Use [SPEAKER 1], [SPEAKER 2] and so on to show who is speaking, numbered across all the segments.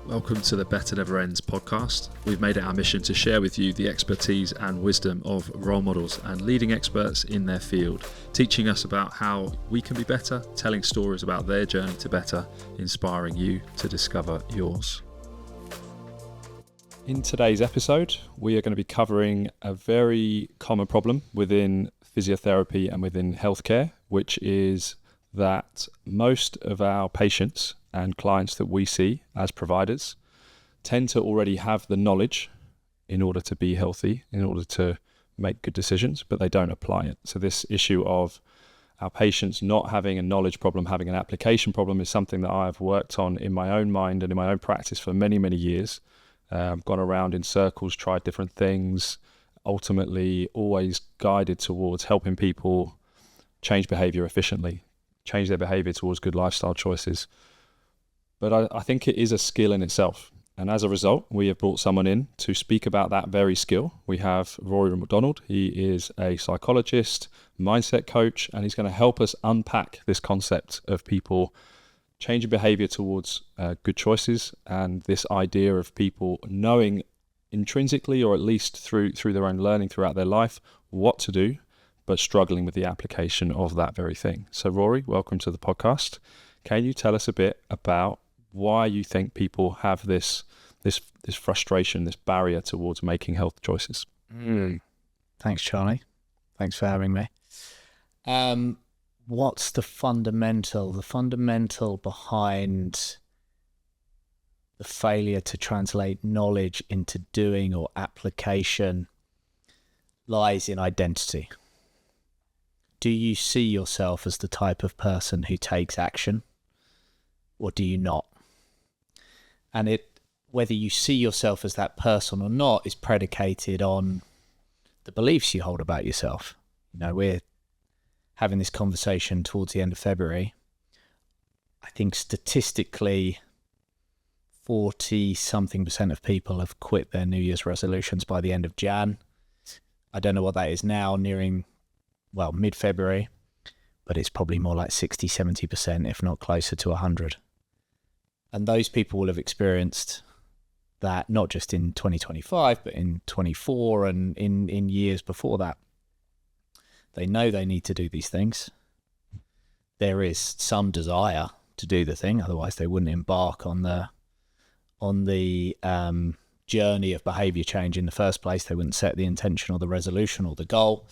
[SPEAKER 1] Welcome to the Better Never Ends podcast. We've made it our mission to share with you the expertise and wisdom of role models and leading experts in their field, teaching us about how we can be better, telling stories about their journey to better, inspiring you to discover yours. In today's episode, we are going to be covering a very common problem within physiotherapy and within healthcare, which is that most of our patients and clients that we see as providers tend to already have the knowledge in order to be healthy, in order to make good decisions, but they don't apply it. So this issue of our patients not having a knowledge problem, having an application problem, is something that I've worked on in my own mind and in my own practice for many, many years. I've gone around in circles, tried different things, ultimately always guided towards helping people change behavior efficiently, change their behavior towards good lifestyle choices. But I think it is a skill in itself. And as a result, we have brought someone in to speak about that very skill. We have Rory MacDonald. He is a psychologist, mindset coach, and he's going to help us unpack this concept of people changing behavior towards good choices, and this idea of people knowing intrinsically, or at least through their own learning throughout their life, what to do, but struggling with the application of that very thing. So Rory, welcome to the podcast. Can you tell us a bit about why you think people have this frustration, this barrier towards making health choices?
[SPEAKER 2] Thanks, Charlie. Thanks for having me. What's the fundamental behind the failure to translate knowledge into doing or application lies in identity. Do you see yourself as the type of person who takes action, or do you not? And whether you see yourself as that person or not is predicated on the beliefs you hold about yourself. You know, we're having this conversation towards the end of February. I think statistically 40-something% of people have quit their New Year's resolutions by the end of Jan. I don't know what that is now, nearing, mid-February, but it's probably more like 60-70%, if not closer to 100. And those people will have experienced that not just in 2025, but in 24 and in years before that. They know they need to do these things. There is some desire to do the thing, otherwise they wouldn't embark on the journey of behavior change in the first place. They wouldn't set the intention or the resolution or the goal.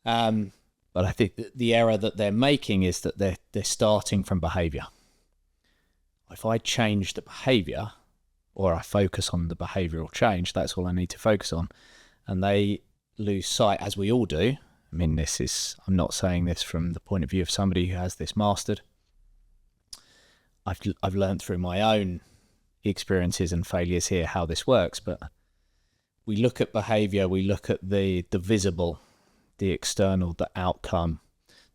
[SPEAKER 2] But I think the error that they're making is that they're starting from behavior. If I change the behavior, or I focus on the behavioral change, that's all I need to focus on. And they lose sight, as we all do. I mean, I'm not saying this from the point of view of somebody who has this mastered. I've learned through my own experiences and failures here how this works, but we look at behavior, we look at the visible, the external, the outcome,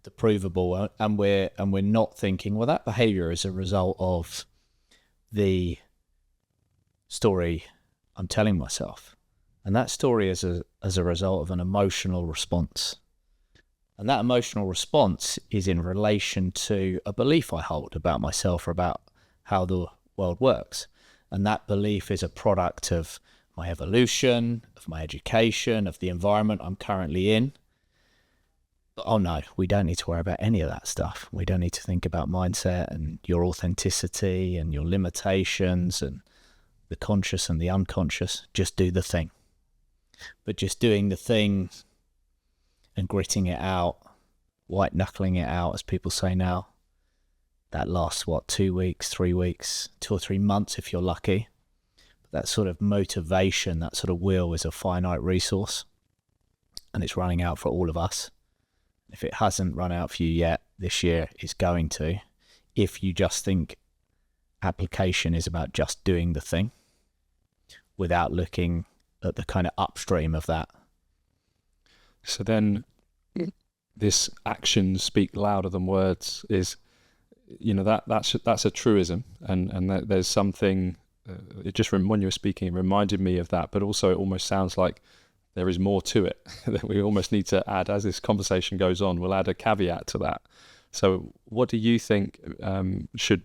[SPEAKER 2] the provable, and we're not thinking, well, that behavior is a result of the story I'm telling myself, and that story is as a result of an emotional response, and that emotional response is in relation to a belief I hold about myself or about how the world works. And that belief is a product of my evolution, of my education, of the environment I'm currently in. But oh no, we don't need to worry about any of that stuff. We don't need to think about mindset and your authenticity and your limitations and the conscious and the unconscious. Just do the thing. But just doing the thing and gritting it out, white knuckling it out, as people say now, that lasts, 2 weeks, 3 weeks, 2 or 3 months if you're lucky. But that sort of motivation, that sort of will is a finite resource, and it's running out for all of us. If it hasn't run out for you yet, this year it's going to, if you just think application is about just doing the thing without looking at the kind of upstream of that.
[SPEAKER 1] So then this actions speak louder than words is, that's a truism, and there's something, it just, when you were speaking, it reminded me of that, but also it almost sounds like there is more to it that we almost need to add as this conversation goes on. We'll add a caveat to that. So what do you think should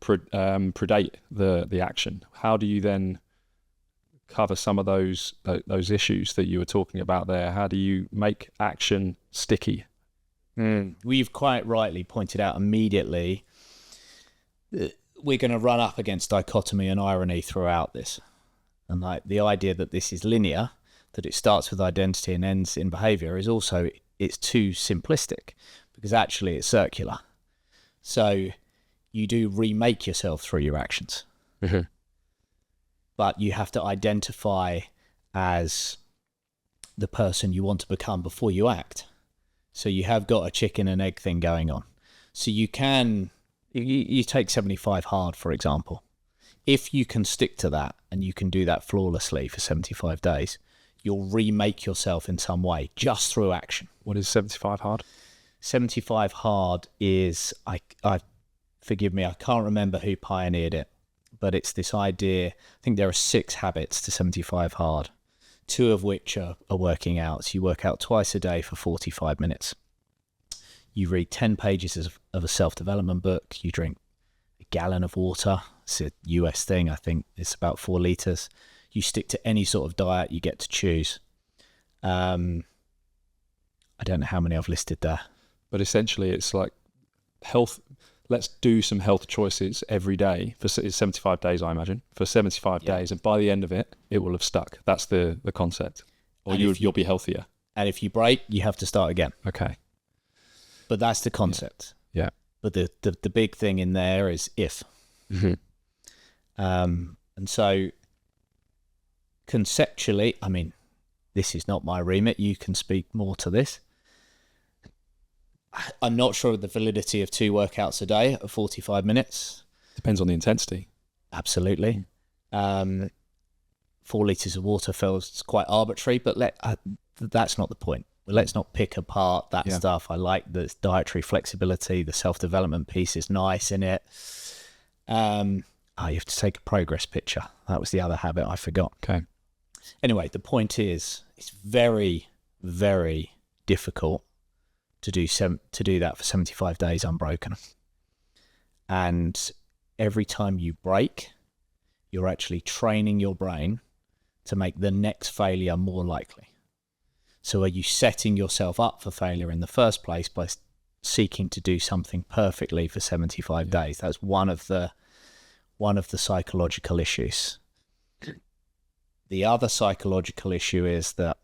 [SPEAKER 1] predate the action. How do you then cover some of those issues that you were talking about there? How do you make action sticky?
[SPEAKER 2] We've quite rightly pointed out immediately that we're going to run up against dichotomy and irony throughout this. And like the idea that this is linear, that it starts with identity and ends in behavior, is also, it's too simplistic, because actually it's circular. So you do remake yourself through your actions.
[SPEAKER 1] Mm-hmm.
[SPEAKER 2] But you have to identify as the person you want to become before you act. So you have got a chicken and egg thing going on. So you take 75 hard, for example. If you can stick to that and you can do that flawlessly for 75 days, you'll remake yourself in some way just through action.
[SPEAKER 1] What is 75 hard?
[SPEAKER 2] 75 hard is, forgive me, I can't remember who pioneered it, but it's this idea. I think there are 6 habits to 75 hard, 2 of which are working out. So you work out twice a day for 45 minutes. You read 10 pages of a self-development book. You drink a gallon of water. It's a US thing. I think it's about 4 litres. You stick to any sort of diet you get to choose. I don't know how many I've listed there.
[SPEAKER 1] But essentially it's like health. Let's do some health choices every day for 75 days, I imagine, for 75 days. And by the end of it, it will have stuck. That's the concept. Or you'll be healthier. And
[SPEAKER 2] if you break, you have to start again.
[SPEAKER 1] Okay.
[SPEAKER 2] But that's the concept.
[SPEAKER 1] Yeah.
[SPEAKER 2] But the big thing in there is if.
[SPEAKER 1] Mm-hmm.
[SPEAKER 2] And so conceptually, I mean, this is not my remit. You can speak more to this. I'm not sure of the validity of 2 workouts a day at 45 minutes.
[SPEAKER 1] Depends on the intensity.
[SPEAKER 2] Absolutely. 4 litres of water feels quite arbitrary, but that's not the point. Let's not pick apart that stuff. I like the dietary flexibility. The self-development piece is nice in it. You have to take a progress picture. That was the other habit I forgot.
[SPEAKER 1] Okay.
[SPEAKER 2] Anyway, the point is, it's very, very difficult to do that for 75 days unbroken. And every time you break, you're actually training your brain to make the next failure more likely. So are you setting yourself up for failure in the first place by seeking to do something perfectly for 75 days? That's one of the psychological issues. The other psychological issue is that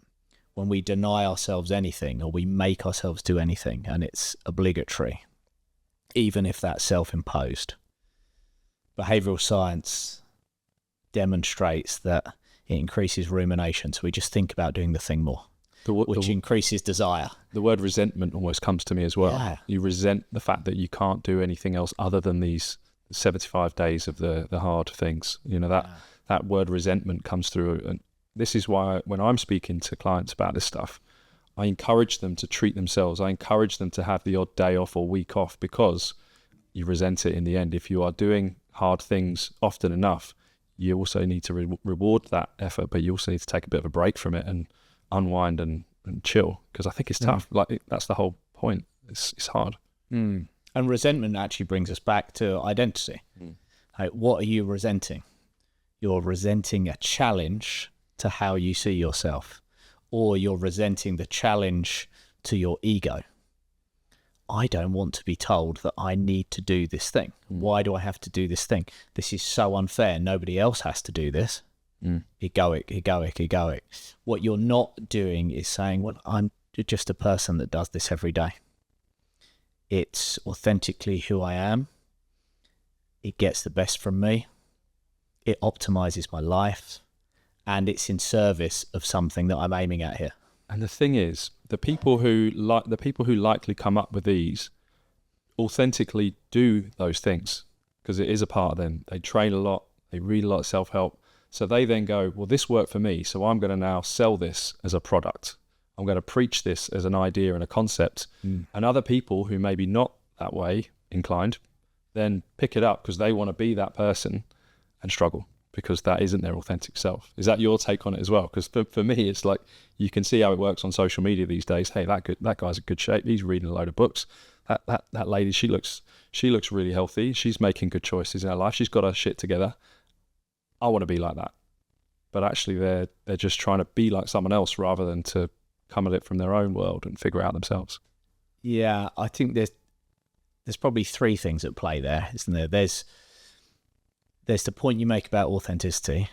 [SPEAKER 2] when we deny ourselves anything or we make ourselves do anything and it's obligatory, even if that's self-imposed, behavioral science demonstrates that it increases rumination. So we just think about doing the thing more, which increases desire.
[SPEAKER 1] The word resentment almost comes to me as well.
[SPEAKER 2] Yeah.
[SPEAKER 1] You resent the fact that you can't do anything else other than these 75 days of the hard things. You know, that word resentment comes through. And this is why when I'm speaking to clients about this stuff, I encourage them to treat themselves. I encourage them to have the odd day off or week off, because you resent it in the end. If you are doing hard things often enough, you also need to reward that effort, but you also need to take a bit of a break from it and unwind and chill, because I think it's tough. Like, that's the whole point. It's hard.
[SPEAKER 2] And resentment actually brings us back to identity. Like, what are you resenting? You're resenting a challenge to how you see yourself, or you're resenting the challenge to your ego. I don't want to be told that I need to do this thing. Why do I have to do this thing? This is so unfair. Nobody else has to do this. Egoic. What you're not doing is saying, well, I'm just a person that does this every day. It's authentically who I am. It gets the best from me. It optimizes my life. And it's in service of something that I'm aiming at here.
[SPEAKER 1] And the thing is, the people who likely come up with these authentically do those things, because it is a part of them. They train a lot, they read a lot of self-help. So they then go, well, this worked for me, so I'm going to now sell this as a product. I'm going to preach this as an idea and a concept. And other people who maybe not that way inclined then pick it up because they want to be that person and struggle, because that isn't their authentic self. Is that your take on it as well? Because for me, it's like, you can see how it works on social media these days. Hey, that guy's in good shape. He's reading a load of books. that lady, she looks really healthy. She's making good choices in her life. She's got her shit together. I want to be like that. But actually they're just trying to be like someone else rather than to come at it from their own world and figure it out themselves.
[SPEAKER 2] Yeah, I think there's probably three things at play there, isn't there? There's the point you make about authenticity.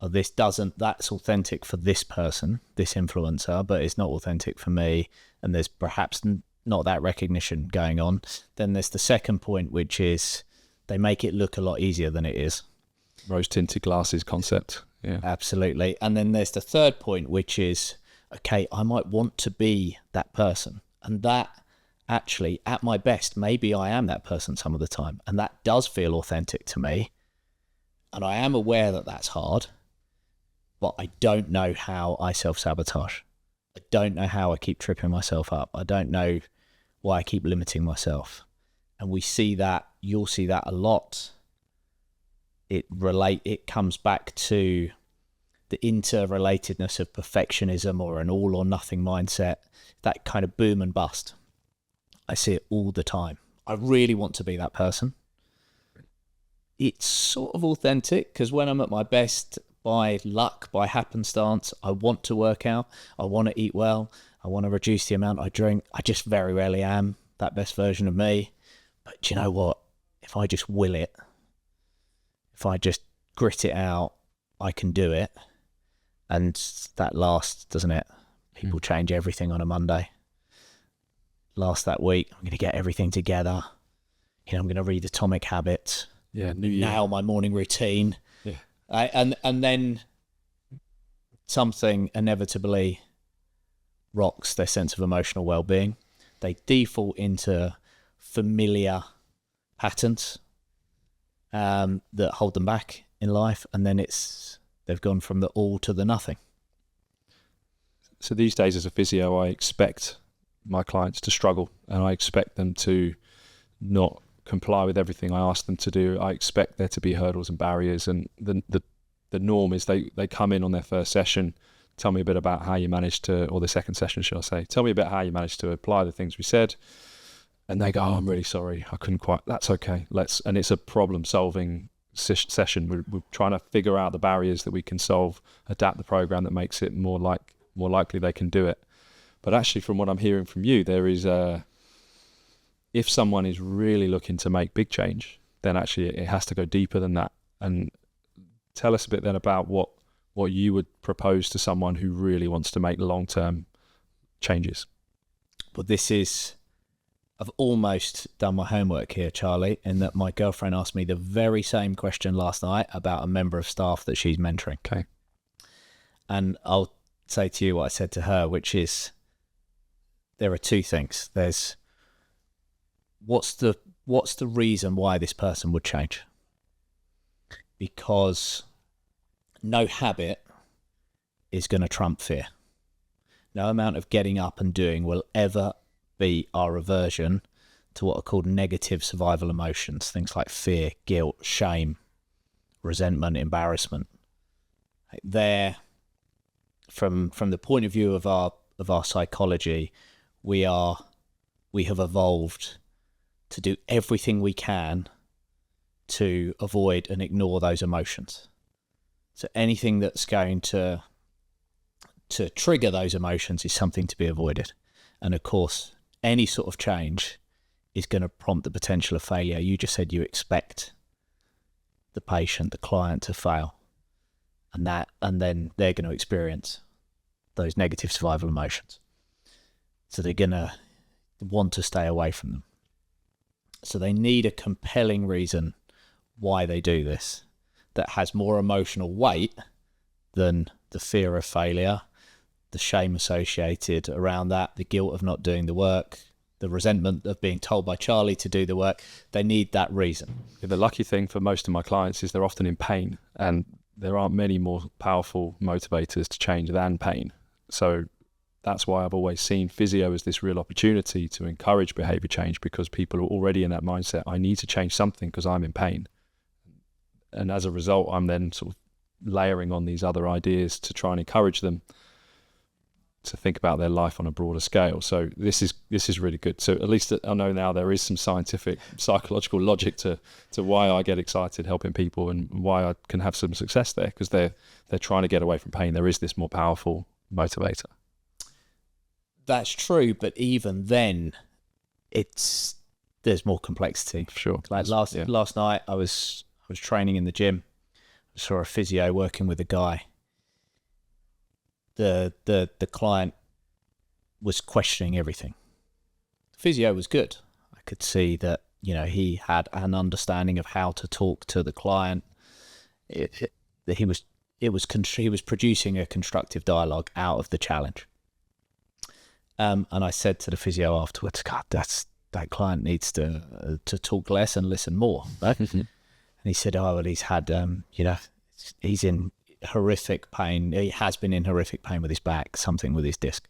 [SPEAKER 2] Oh, that's authentic for this person, this influencer, but it's not authentic for me. And there's perhaps not that recognition going on. Then there's the second point, which is they make it look a lot easier than it is.
[SPEAKER 1] Rose tinted glasses concept. Yeah,
[SPEAKER 2] absolutely. And then there's the third point, which is, okay, I might want to be that person. And that actually, at my best, maybe I am that person some of the time. And that does feel authentic to me. And I am aware that that's hard, but I don't know how I self-sabotage. I don't know how I keep tripping myself up. I don't know why I keep limiting myself. And we see that, you'll see that a lot. It comes back to the interrelatedness of perfectionism or an all or nothing mindset, that kind of boom and bust. I see it all the time. I really want to be that person. It's sort of authentic because when I'm at my best, by luck, by happenstance, I want to work out, I want to eat well, I want to reduce the amount I drink. I just very rarely am that best version of me. But do you know what? If I just will it, if I just grit it out, I can do it. And that lasts, doesn't it? People change everything on a Monday. Last that week, I'm going to get everything together. I'm going to read Atomic Habits.
[SPEAKER 1] Yeah,
[SPEAKER 2] nail my morning routine.
[SPEAKER 1] Yeah.
[SPEAKER 2] And then something inevitably rocks their sense of emotional well-being. They default into familiar patterns that hold them back in life, and then they've gone from the all to the nothing.
[SPEAKER 1] So these days as a physio, I expect my clients to struggle, and I expect them to not comply with everything I ask them to do. I expect there to be hurdles and barriers, and the norm is they come in on their first session, tell me a bit about how you managed to, or the second session, should I say, tell me about how you managed to apply the things we said, and they go, oh, I'm really sorry, I couldn't quite, that's okay, and it's a problem solving session. We're trying to figure out the barriers that we can solve, adapt the program that makes it more likely they can do it. But actually, from what I'm hearing from you, there is if someone is really looking to make big change, then actually it has to go deeper than that. And tell us a bit then about what you would propose to someone who really wants to make long-term changes.
[SPEAKER 2] Well, I've almost done my homework here, Charlie, in that my girlfriend asked me the very same question last night about a member of staff that she's mentoring.
[SPEAKER 1] Okay.
[SPEAKER 2] And I'll say to you what I said to her, which is there are two things. There's what's the reason why this person would change? Because no habit is going to trump fear. No amount of getting up and doing will ever be our aversion to what are called negative survival emotions, things like fear, guilt, shame, resentment, embarrassment. They're from the point of view of our psychology, we have evolved to do everything we can to avoid and ignore those emotions. So anything that's going to trigger those emotions is something to be avoided. And of course, any sort of change is going to prompt the potential of failure. You just said you expect the patient, the client to fail. And then they're going to experience those negative survival emotions. So they're going to want to stay away from them. So they need a compelling reason why they do this that has more emotional weight than the fear of failure, the shame associated around that, the guilt of not doing the work, the resentment of being told by Charlie to do the work. They need that reason.
[SPEAKER 1] The lucky thing for most of my clients is they're often in pain, and there aren't many more powerful motivators to change than pain. So that's why I've always seen physio as this real opportunity to encourage behavior change, because people are already in that mindset. I need to change something because I'm in pain. And as a result, I'm then sort of layering on these other ideas to try and encourage them. think about their life on a broader scale. So this is really good. So at least I know now there is some scientific, psychological logic to why I get excited helping people and why I can have some success there, because they're trying to get away from pain. There is this more powerful motivator.
[SPEAKER 2] That's true, but even then, there's more complexity.
[SPEAKER 1] Sure.
[SPEAKER 2] Like last night, I was training in the gym. I saw a physio working with a guy. The client was questioning everything. The physio was good. I could see that, you know, he had an understanding of how to talk to the client. He was producing a constructive dialogue out of the challenge. And I said to the physio afterwards, God, that client needs to talk less and listen more. Right? And he said, oh, well, he's had, he's in horrific pain. He has been in horrific pain with his back, something with his disc.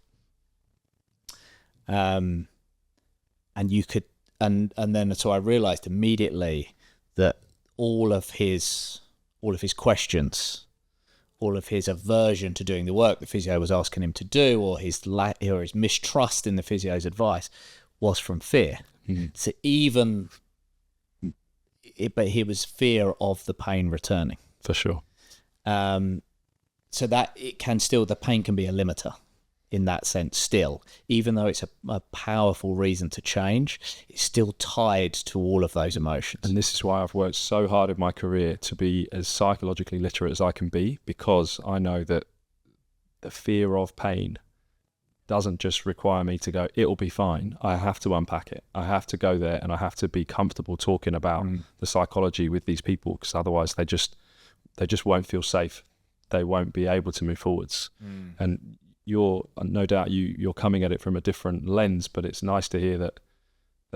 [SPEAKER 2] And you could, and then so I realized immediately that all of his questions, all of his aversion to doing the work the physio was asking him to do, or his mistrust in the physio's advice, was from fear. Mm-hmm. So but he was fear of the pain returning.
[SPEAKER 1] For sure.
[SPEAKER 2] So that the pain can be a limiter in that sense still, even though it's a powerful reason to change, it's still tied to all of those emotions.
[SPEAKER 1] And this is why I've worked so hard in my career to be as psychologically literate as I can be, because I know that the fear of pain doesn't just require me to go, it'll be fine. I have to unpack it. I have to go there, and I have to be comfortable talking about the psychology with these people, because otherwise they just won't feel safe. They won't be able to move forwards. And you're no doubt you're coming at it from a different lens, but it's nice to hear that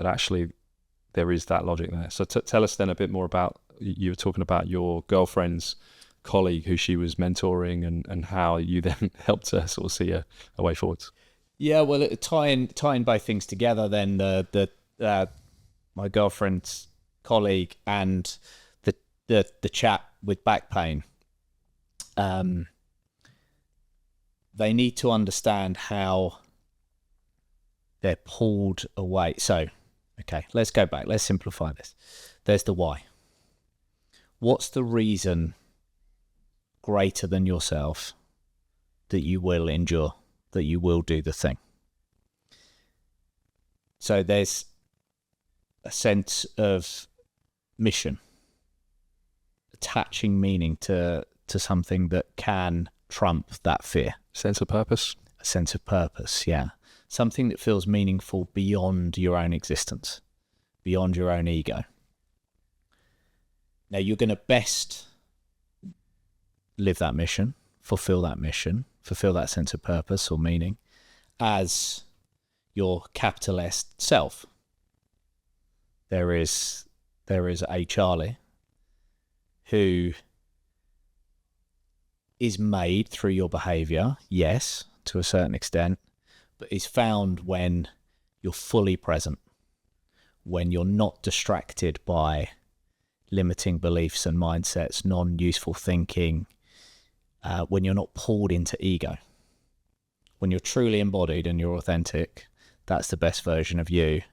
[SPEAKER 1] actually there is that logic there. So tell us then a bit more about, you were talking about your girlfriend's colleague who she was mentoring, and how you then helped her sort of see a way forwards.
[SPEAKER 2] Yeah, well, tying both things together, then my girlfriend's colleague and the chap with back pain, they need to understand how they're pulled away. So, okay, let's go back. Let's simplify this. There's the why. What's the reason greater than yourself that you will endure, that you will do the thing? So there's a sense of mission, attaching meaning to something that can trump that fear.
[SPEAKER 1] Sense of purpose?
[SPEAKER 2] A sense of purpose, yeah. Something that feels meaningful beyond your own existence, beyond your own ego. Now, you're going to best live that mission, fulfill that sense of purpose or meaning as your capital S self. There is a Charlie who is made through your behavior, yes, to a certain extent, but is found when you're fully present, when you're not distracted by limiting beliefs and mindsets, non-useful thinking, when you're not pulled into ego. When you're truly embodied and you're authentic, that's the best version of you.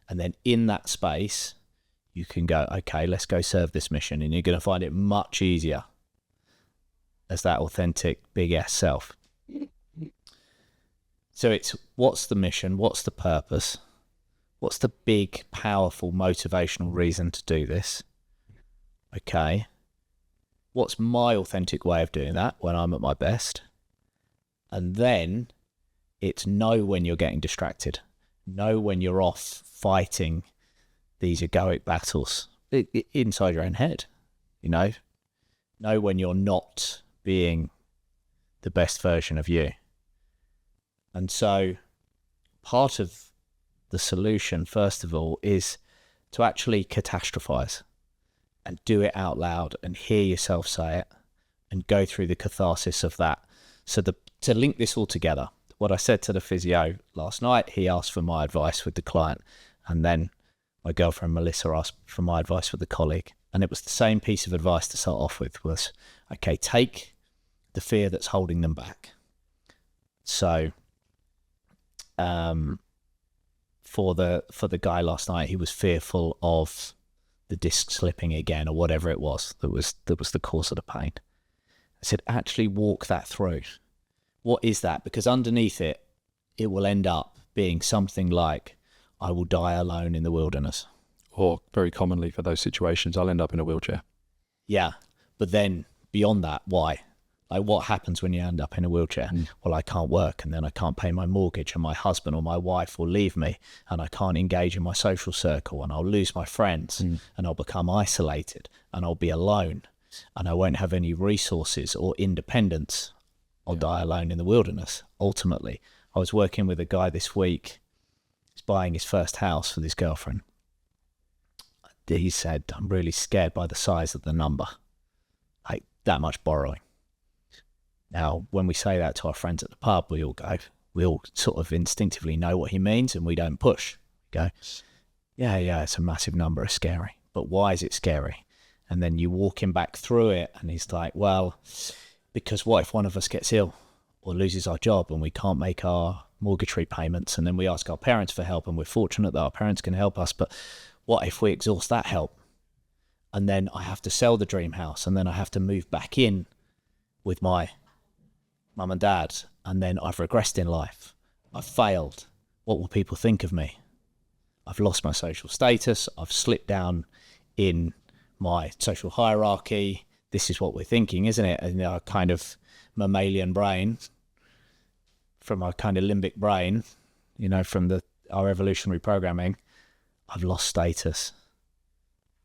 [SPEAKER 2] And then in that space, you can go, okay, let's go serve this mission. And you're going to find it much easier as that authentic big S self. So it's, what's the mission? What's the purpose? What's the big, powerful, motivational reason to do this? Okay. What's my authentic way of doing that when I'm at my best? And then it's know when you're getting distracted. Know when you're off fighting these egoic battles inside your own head. Know when you're not being the best version of you. And so part of the solution, first of all, is to actually catastrophize and do it out loud and hear yourself say it and go through the catharsis of that. So to link this all together, what I said to the physio last night, he asked for my advice with the client, and then my girlfriend Melissa asked for my advice with the colleague. And it was the same piece of advice to start off with was, okay, take the fear that's holding them back. So for the guy last night, he was fearful of the disc slipping again, or whatever it was that was the cause of the pain. I said, actually walk that through. What is that? Because underneath it, it will end up being something like, I will die alone in the wilderness.
[SPEAKER 1] Or very commonly for those situations, I'll end up in a wheelchair.
[SPEAKER 2] Yeah. But then beyond that, why? Like, what happens when you end up in a wheelchair? Well, I can't work, and then I can't pay my mortgage, and my husband or my wife will leave me, and I can't engage in my social circle, and I'll lose my friends, and I'll become isolated, and I'll be alone, and I won't have any resources or independence. I'll die alone in the wilderness, ultimately. I was working with a guy this week. He's buying his first house for his girlfriend. He said, I'm really scared by the size of the number. Like, that much borrowing. Now, when we say that to our friends at the pub, we all sort of instinctively know what he means, and we don't push. We go, yeah, it's a massive number, it's scary. But why is it scary? And then you walk him back through it, and he's like, well, because what if one of us gets ill or loses our job and we can't make our mortgage repayments, and then we ask our parents for help, and we're fortunate that our parents can help us, but what if we exhaust that help? And then I have to sell the dream house, and then I have to move back in with my mum and dad, and then I've regressed in life. I've failed. What will people think of me? I've lost my social status. I've slipped down in my social hierarchy. This is what we're thinking, isn't it? In our kind of mammalian brain, from our kind of limbic brain, from our evolutionary programming, I've lost status.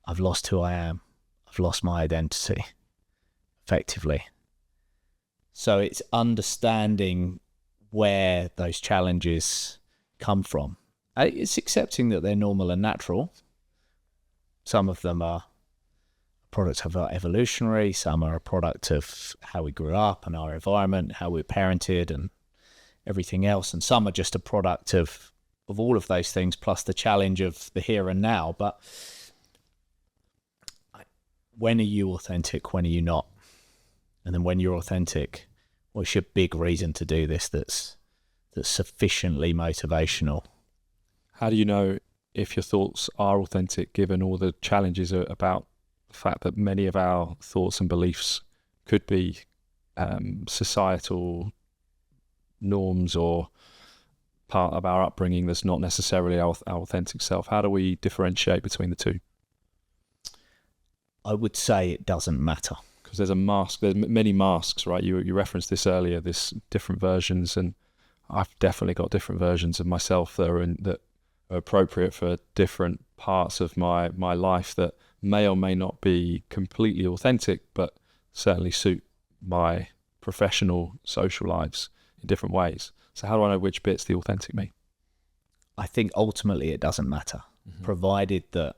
[SPEAKER 2] I've lost who I am. I've lost my identity, effectively. So it's understanding where those challenges come from. It's accepting that they're normal and natural. Some of them are a product of our evolutionary, some are a product of how we grew up and our environment, how we were parented and everything else. And some are just a product of all of those things, plus the challenge of the here and now. But when are you authentic? When are you not? And then when you're authentic, what's your big reason to do this that's sufficiently motivational?
[SPEAKER 1] How do you know if your thoughts are authentic, given all the challenges about the fact that many of our thoughts and beliefs could be societal norms or part of our upbringing that's not necessarily our authentic self? How do we differentiate between the two?
[SPEAKER 2] I would say it doesn't matter.
[SPEAKER 1] Because there's many masks, right? You referenced this earlier, this different versions, and I've definitely got different versions of myself that are appropriate for different parts of my life that may or may not be completely authentic, but certainly suit my professional, social lives in different ways. So how do I know which bit's the authentic me?
[SPEAKER 2] I think ultimately it doesn't matter, provided that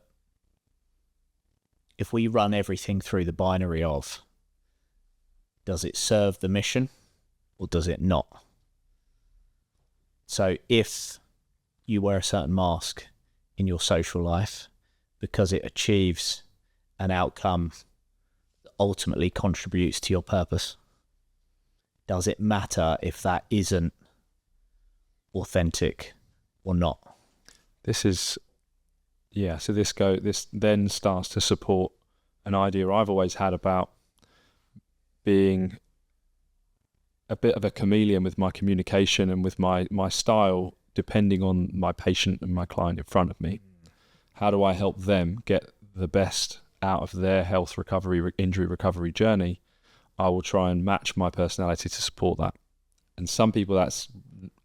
[SPEAKER 2] if we run everything through the binary of, does it serve the mission or does it not? So if you wear a certain mask in your social life because it achieves an outcome that ultimately contributes to your purpose, does it matter if that isn't authentic or not?
[SPEAKER 1] So this then starts to support an idea I've always had about being a bit of a chameleon with my communication and with my style, depending on my patient and my client in front of me. How do I help them get the best out of their health recovery, injury recovery journey? I will try and match my personality to support that. And some people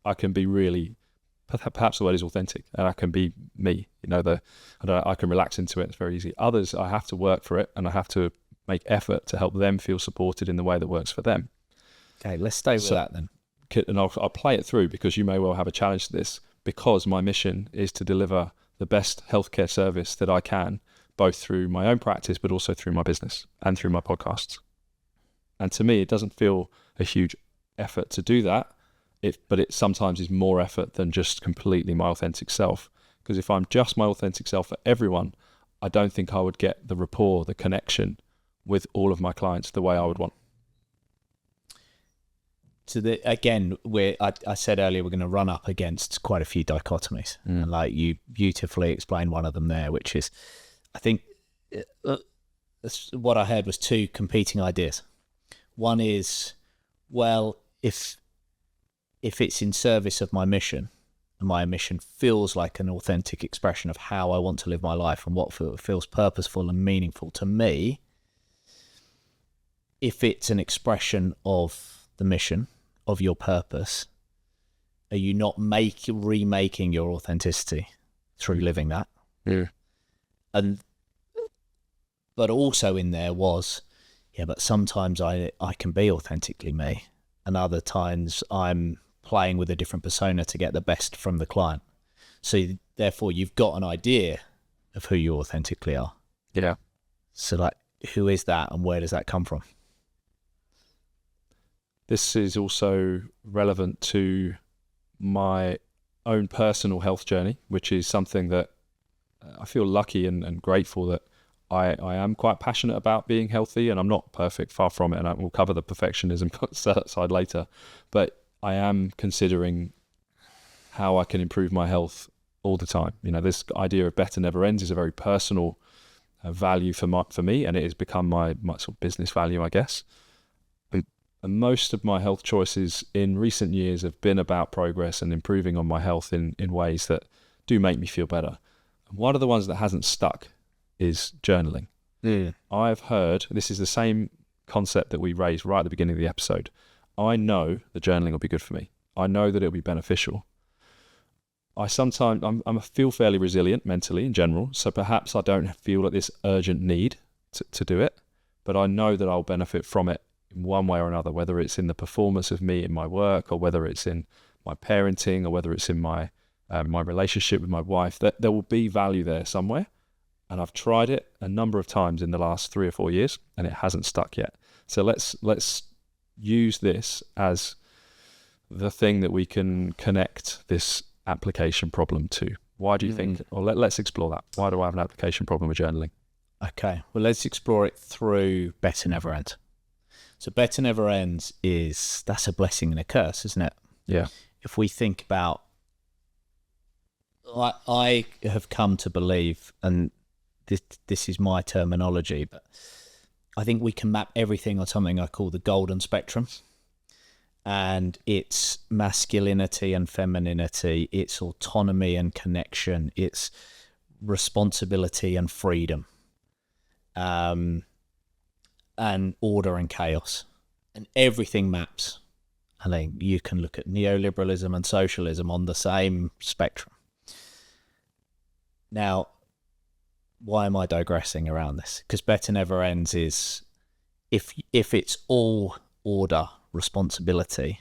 [SPEAKER 1] I can be really, perhaps the word is authentic, and I can be me, I can relax into it. It's very easy. Others, I have to work for it, and I have to make effort to help them feel supported in the way that works for them.
[SPEAKER 2] Okay, let's stay with that then.
[SPEAKER 1] And I'll play it through, because you may well have a challenge to this, because my mission is to deliver the best healthcare service that I can, both through my own practice, but also through my business and through my podcasts. And to me, it doesn't feel a huge effort to do that. But it sometimes is more effort than just completely my authentic self. Because if I'm just my authentic self for everyone, I don't think I would get the rapport, the connection with all of my clients the way I would want.
[SPEAKER 2] So again, I said earlier we're going to run up against quite a few dichotomies, and like you beautifully explained one of them there, which is, I think, what I heard was two competing ideas. One is, well, if it's in service of my mission, and my mission feels like an authentic expression of how I want to live my life and what feels purposeful and meaningful to me, if it's an expression of the mission, of your purpose, are you not remaking your authenticity through living that?
[SPEAKER 1] Yeah.
[SPEAKER 2] But also in there was, but sometimes I can be authentically me, and other times I'm playing with a different persona to get the best from the client. So therefore you've got an idea of who you authentically are.
[SPEAKER 1] Yeah.
[SPEAKER 2] So like, who is that and where does that come from?
[SPEAKER 1] This is also relevant to my own personal health journey, which is something that I feel lucky and grateful that I am quite passionate about being healthy, and I'm not perfect, far from it, and we'll cover the perfectionism side later, but I am considering how I can improve my health all the time. This idea of better never ends is a very personal value for me, and it has become my sort of business value, I guess. And most of my health choices in recent years have been about progress and improving on my health in ways that do make me feel better. And one of the ones that hasn't stuck is journaling.
[SPEAKER 2] Yeah.
[SPEAKER 1] I've heard, this is the same concept that we raised right at the beginning of the episode. I know that journaling will be good for me. I know that it'll be beneficial. I feel fairly resilient mentally in general, so perhaps I don't feel like this urgent need to do it, but I know that I'll benefit from it in one way or another, whether it's in the performance of me in my work, or whether it's in my parenting, or whether it's in my relationship with my wife. That there will be value there somewhere. And I've tried it a number of times in the last 3 or 4 years, and it hasn't stuck yet. So let's use this as the thing that we can connect this application problem to. Why do you think, or let's explore that. Why do I have an application problem with journaling?
[SPEAKER 2] Okay, well, let's explore it through Better Never Ends. So Better Never Ends that's a blessing and a curse, isn't it?
[SPEAKER 1] Yeah.
[SPEAKER 2] If we think about, I have come to believe, and this is my terminology, but I think we can map everything on something I call the golden spectrum. And it's masculinity and femininity, it's autonomy and connection, it's responsibility and freedom, and order and chaos. And everything maps. I think you can look at neoliberalism and socialism on the same spectrum. Now, why am I digressing around this? Because Better Never Ends is, if it's all order, responsibility,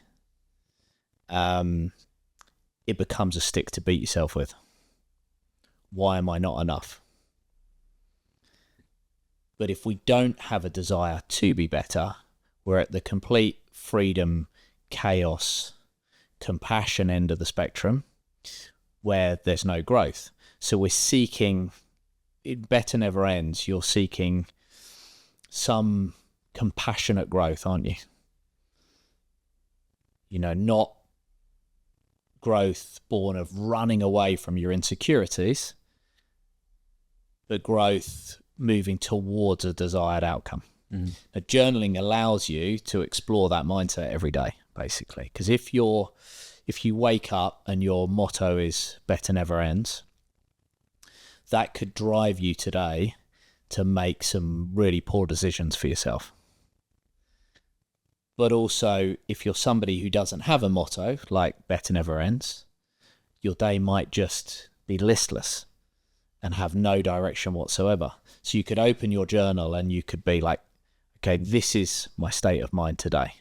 [SPEAKER 2] it becomes a stick to beat yourself with. Why am I not enough? But if we don't have a desire to be better, we're at the complete freedom, chaos, compassion end of the spectrum, where there's no growth. So we're seeking, it Better Never Ends, you're seeking some compassionate growth, aren't you? Not growth born of running away from your insecurities, but growth moving towards a desired outcome. Mm-hmm. Now, journaling allows you to explore that mindset every day, basically. Because if you wake up and your motto is Better Never Ends, that could drive you today to make some really poor decisions for yourself. But also, if you're somebody who doesn't have a motto, like Better Never Ends, your day might just be listless and have no direction whatsoever. So you could open your journal and you could be like, okay, this is my state of mind today.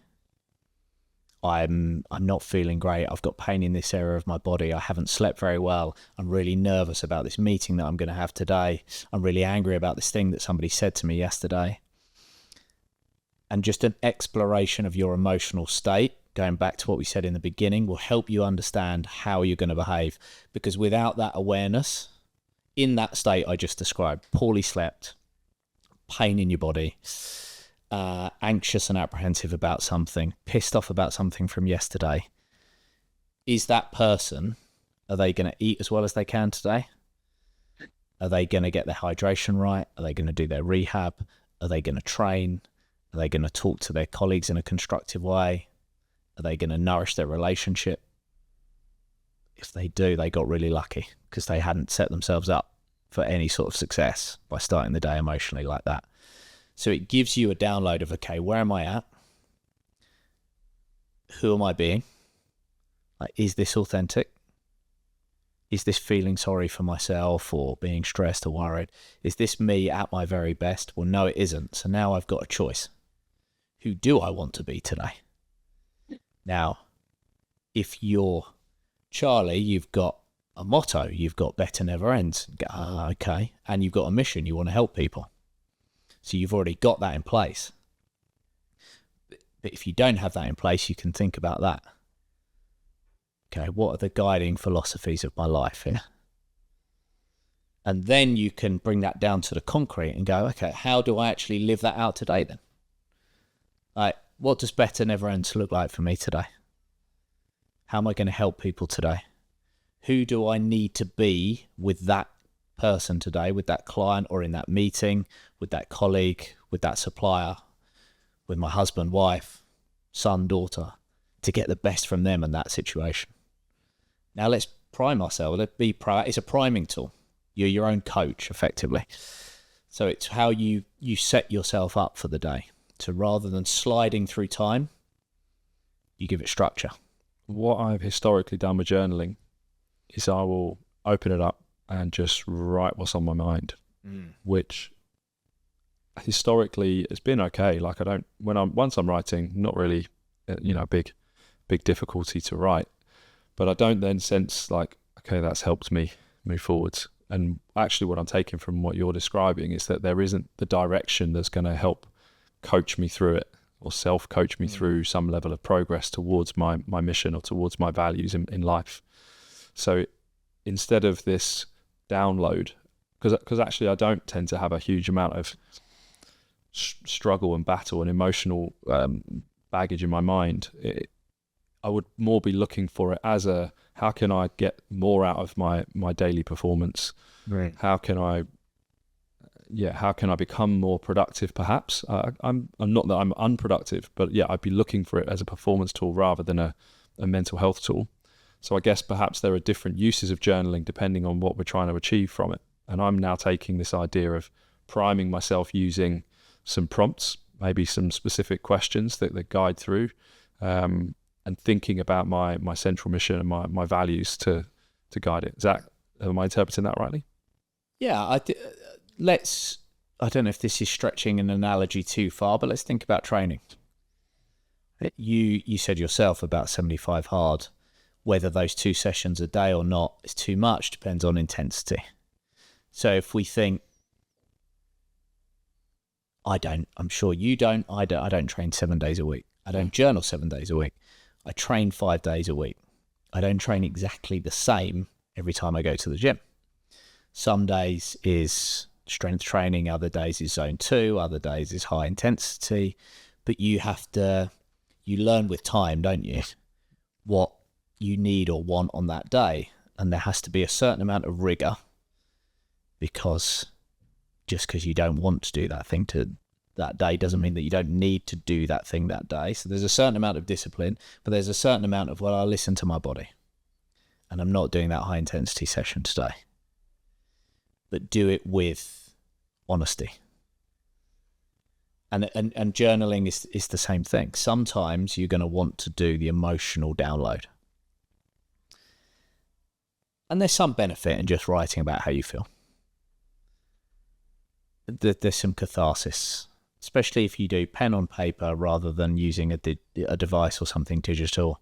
[SPEAKER 2] I'm not feeling great. I've got pain in this area of my body. I haven't slept very well. I'm really nervous about this meeting that I'm going to have today. I'm really angry about this thing that somebody said to me yesterday. And just an exploration of your emotional state, going back to what we said in the beginning, will help you understand how you're going to behave. Because without that awareness, in that state I just described, poorly slept, pain in your body, anxious and apprehensive about something, pissed off about something from yesterday, is that person, are they going to eat as well as they can today? Are they going to get their hydration right? Are they going to do their rehab? Are they going to train? Are they going to talk to their colleagues in a constructive way? Are they going to nourish their relationship? If they do, they got really lucky because they hadn't set themselves up for any sort of success by starting the day emotionally like that. So it gives you a download of, okay, where am I at? Who am I being? Like, is this authentic? Is this feeling sorry for myself or being stressed or worried? Is this me at my very best? Well, no, it isn't. So now I've got a choice. Who do I want to be today? Now, if you're Charlie, you've got a motto. You've got better never ends. Okay. And you've got a mission. You want to help people. So you've already got that in place. But if you don't have that in place, you can think about that. Okay, what are the guiding philosophies of my life here? And then you can bring that down to the concrete and go, okay, how do I actually live that out today then? Like, what does better never ends look like for me today? How am I going to help people today? Who do I need to be with that person today, with that client or in that meeting, with that colleague, with that supplier, with my husband, wife, son, daughter, to get the best from them in that situation? Now let's prime ourselves. Let's be proactive. It's a priming tool. You're your own coach, effectively. So it's how you set yourself up for the day. So rather than sliding through time, you give it structure.
[SPEAKER 1] What I've historically done with journaling is I will open it up and just write what's on my mind, which historically has been okay. Like once I'm writing, not really, big difficulty to write, but I don't then sense like, okay, that's helped me move forwards. And actually what I'm taking from what you're describing is that there isn't the direction that's going to help coach me through it or self-coach me through some level of progress towards my mission or towards my values in life. So instead of this download, because actually I don't tend to have a huge amount of struggle and battle and emotional baggage in my mind, I would more be looking for it as how can I get more out of my daily performance?
[SPEAKER 2] Right.
[SPEAKER 1] How can I become more productive? Perhaps I'm not that I'm unproductive, but I'd be looking for it as a performance tool rather than a mental health tool. So I guess perhaps there are different uses of journaling depending on what we're trying to achieve from it. And I'm now taking this idea of priming myself using some prompts, maybe some specific questions that guide through, and thinking about my central mission and my values to guide it. Am I interpreting that rightly?
[SPEAKER 2] Yeah, I don't know if this is stretching an analogy too far, but let's think about training. You said yourself about 75 hard. Whether those 2 sessions a day or not is too much depends on intensity. So if we think, I'm sure you don't, I don't train 7 days a week. I don't journal 7 days a week. I train 5 days a week. I don't train exactly the same every time I go to the gym. Some days is strength training, other days is zone 2, other days is high intensity, but you learn with time, don't you, what you need or want on that day. And there has to be a certain amount of rigor, because just because you don't want to do that thing that day doesn't mean that you don't need to do that thing that day. So there's a certain amount of discipline, but there's a certain amount of, I listen to my body and I'm not doing that high intensity session today. But do it with honesty. And journaling is the same thing. Sometimes you're going to want to do the emotional download. And there's some benefit in just writing about how you feel. There's some catharsis, especially if you do pen on paper rather than using a device or something digital.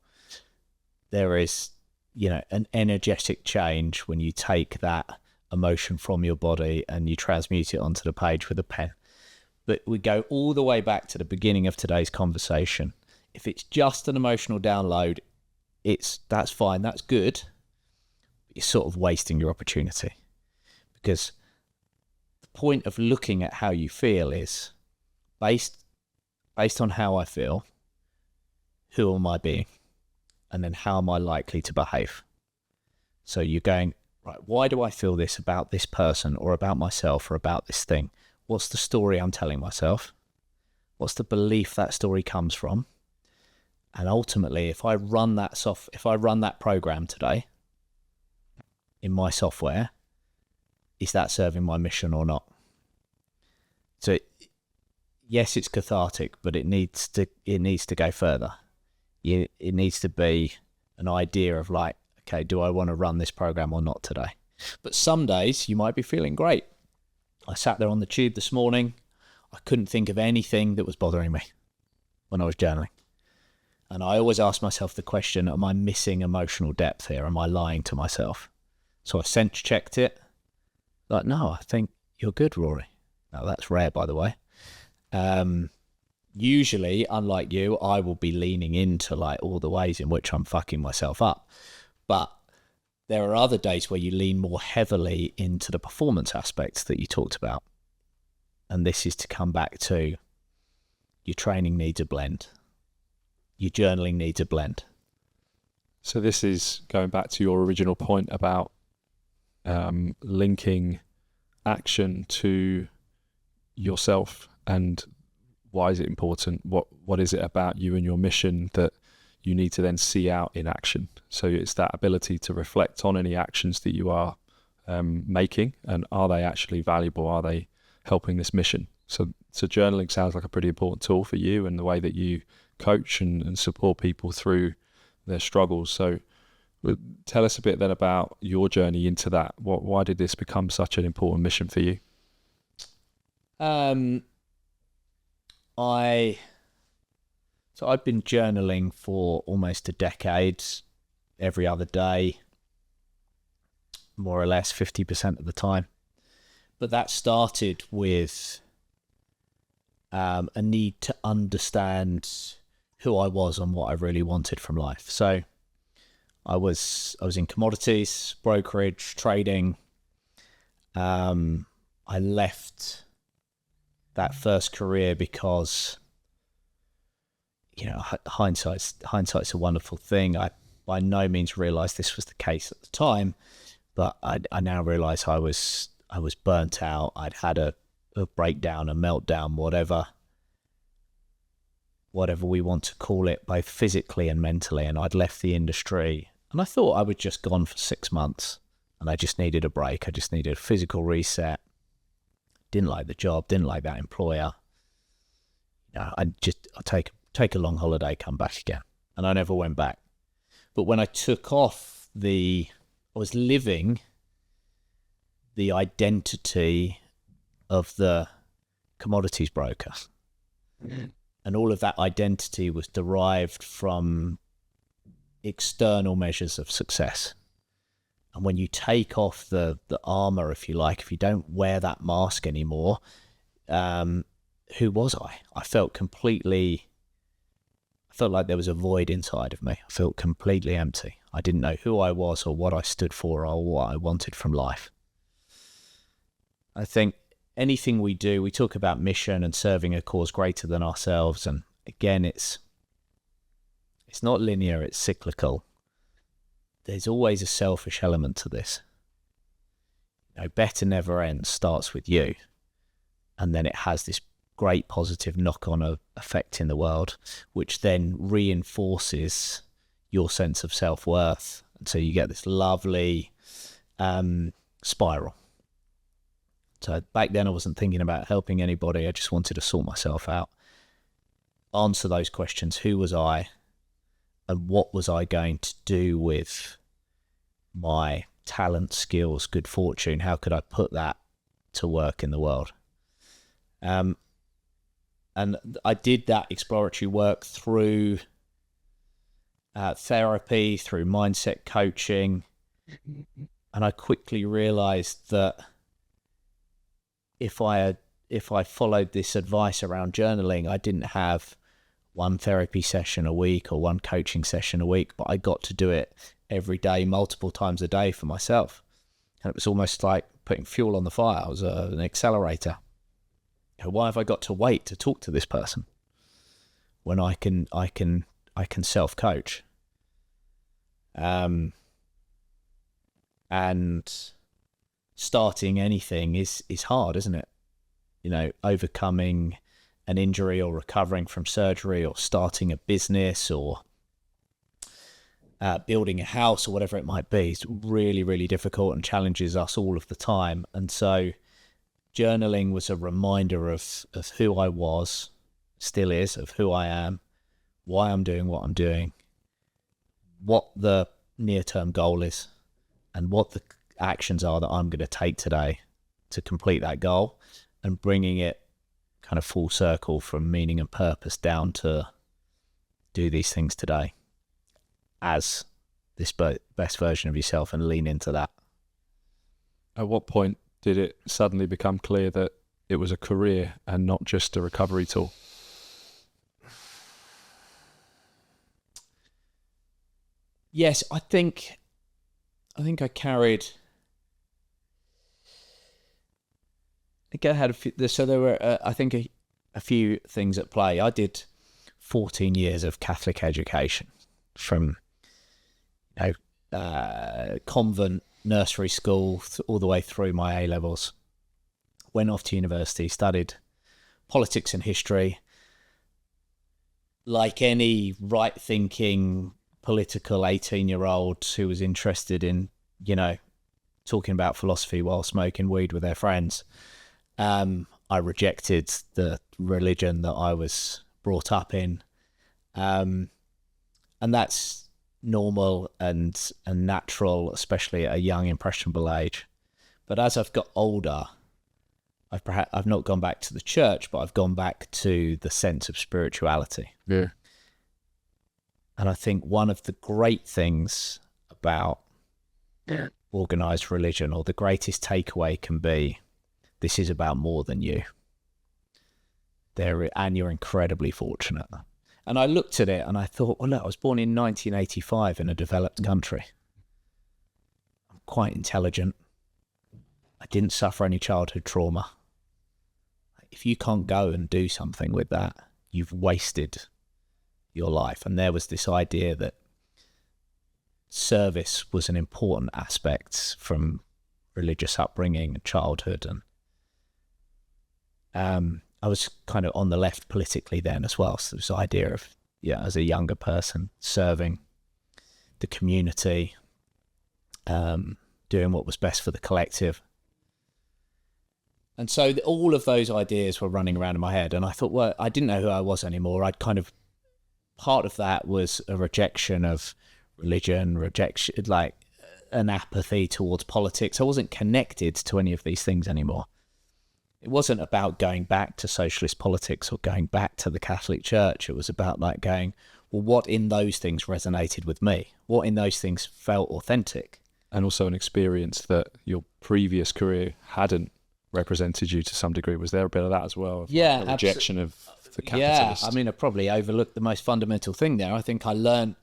[SPEAKER 2] There is, an energetic change when you take that emotion from your body and you transmute it onto the page with a pen. But we go all the way back to the beginning of today's conversation. If it's just an emotional download, that's fine, that's good. You're sort of wasting your opportunity, because the point of looking at how you feel is based based on how I feel, who am I being? And then how am I likely to behave? So you're going, right, why do I feel this about this person or about myself or about this thing? What's the story I'm telling myself? What's the belief that story comes from? And ultimately, if I run that program today in my software, is that serving my mission or not? So yes, it's cathartic, but it needs to go further. It needs to be an idea of like, okay, do I want to run this program or not today? But some days you might be feeling great. I sat there on the tube this morning. I couldn't think of anything that was bothering me when I was journaling. And I always ask myself the question, am I missing emotional depth here? Am I lying to myself? So I sense checked it. Like, no, I think you're good, Rory. Now that's rare, by the way. Usually, unlike you, I will be leaning into like all the ways in which I'm fucking myself up. But there are other days where you lean more heavily into the performance aspects that you talked about. And this is to come back to your training needs a blend. Your journaling needs a blend.
[SPEAKER 1] So this is going back to your original point about linking action to yourself, and why is it important? What is it about you and your mission that you need to then see out in action? So it's that ability to reflect on any actions that you are making, and are they actually valuable? Are they helping this mission? So journaling sounds like a pretty important tool for you and the way that you coach and support people through their struggles. So tell us a bit then about your journey into that. Why did this become such an important mission for you?
[SPEAKER 2] I've been journaling for almost a decade, every other day, more or less 50% of the time. But that started with a need to understand who I was and what I really wanted from life. So I was in commodities, brokerage, trading. I left that first career because, you know, hindsight's a wonderful thing. I by no means realised this was the case at the time, but I now realise I was burnt out. I'd had a breakdown, a meltdown, whatever we want to call it, both physically and mentally. And I'd left the industry, and I thought I would just gone for 6 months, and I just needed a break. I just needed a physical reset. Didn't like the job, didn't like that employer. You know, I'll take a long holiday, come back again. And I never went back. But when I took off I was living the identity of the commodities broker. And all of that identity was derived from external measures of success. And when you take off the armor, if you like, if you don't wear that mask anymore, who was I? I felt like there was a void inside of me. I felt completely empty. I didn't know who I was or what I stood for or what I wanted from life. I think anything we do, we talk about mission and serving a cause greater than ourselves. And again, it's not linear, it's cyclical. There's always a selfish element to this. You know, better never ends starts with you. And then it has this great positive knock-on effect in the world, which then reinforces your sense of self-worth. And so you get this lovely spiral. So back then I wasn't thinking about helping anybody. I just wanted to sort myself out, answer those questions. Who was I? And what was I going to do with my talent, skills, good fortune? How could I put that to work in the world? And I did that exploratory work through therapy, through mindset coaching. And I quickly realized that if I followed this advice around journaling, I didn't have one therapy session a week or one coaching session a week, but I got to do it every day, multiple times a day for myself. And it was almost like putting fuel on the fire. It was an accelerator. You know, why have I got to wait to talk to this person? when I can self-coach. And starting anything is hard, isn't it? You know, overcoming an injury or recovering from surgery or starting a business or building a house or whatever it might be is really, really difficult and challenges us all of the time. And so journaling was a reminder of who I was, still is, of who I am, why I'm doing what I'm doing, what the near-term goal is, and what the actions are that I'm going to take today to complete that goal, and bringing it kind of full circle from meaning and purpose down to do these things today as this best version of yourself and lean into that.
[SPEAKER 1] At what point did it suddenly become clear that it was a career and not just a recovery tool?
[SPEAKER 2] Yes, I think I carried. I think I had a few, so there were I think a few things at play. I did 14 years of Catholic education, from convent, nursery school, all the way through my A levels. Went off to university, studied politics and history. Like any right-thinking political 18-year-old who was interested in, talking about philosophy while smoking weed with their friends, I rejected the religion that I was brought up in. And that's normal and natural, especially at a young, impressionable age. But as I've got older, I've not gone back to the church, but I've gone back to the sense of spirituality.
[SPEAKER 1] Yeah.
[SPEAKER 2] And I think one of the great things about organized religion, or the greatest takeaway, can be, this is about more than you. And you're incredibly fortunate. And I looked at it and I thought, well, look, I was born in 1985 in a developed country. I'm quite intelligent. I didn't suffer any childhood trauma. If you can't go and do something with that, you've wasted your life. And there was this idea that service was an important aspect from religious upbringing and childhood. And I was kind of on the left politically then as well. So this idea of, as a younger person, serving the community, doing what was best for the collective. And so all of those ideas were running around in my head. And I thought, well, I didn't know who I was anymore. Part of that was a rejection of religion, like an apathy towards politics. I wasn't connected to any of these things anymore. It wasn't about going back to socialist politics or going back to the Catholic Church. It was about like going, well, what in those things resonated with me? What in those things felt authentic?
[SPEAKER 1] And also an experience that your previous career hadn't represented you to some degree. Was there a bit of that as well?
[SPEAKER 2] Yeah.
[SPEAKER 1] A rejection of the capitalist.
[SPEAKER 2] Yeah, I mean, I probably overlooked the most fundamental thing there. I think I learned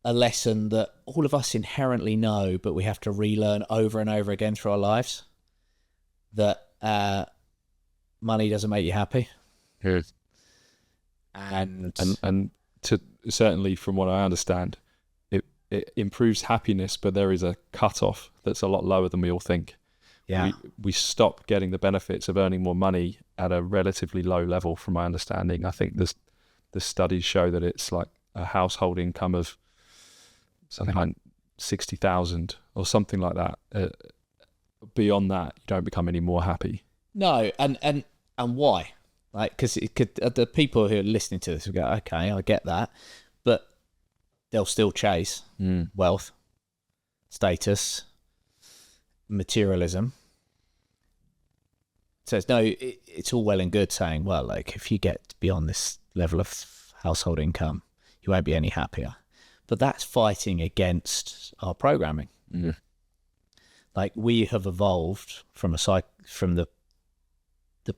[SPEAKER 2] a lesson that all of us inherently know, but we have to relearn over and over again through our lives. That money doesn't make you happy.
[SPEAKER 1] Yes. And to certainly, from what I understand, it improves happiness, but there is a cutoff that's a lot lower than we all think.
[SPEAKER 2] Yeah.
[SPEAKER 1] We stop getting the benefits of earning more money at a relatively low level, from my understanding. I think the studies show that it's like a household income of something like 60,000 or something like that. Beyond that, you don't become any more happy.
[SPEAKER 2] No, and why? Like, because the people who are listening to this will go, okay, I get that, but they'll still chase wealth, status, materialism. So it's all well and good saying, well, like, if you get beyond this level of household income, you won't be any happier. But that's fighting against our programming.
[SPEAKER 1] Mm.
[SPEAKER 2] Like, we have evolved from the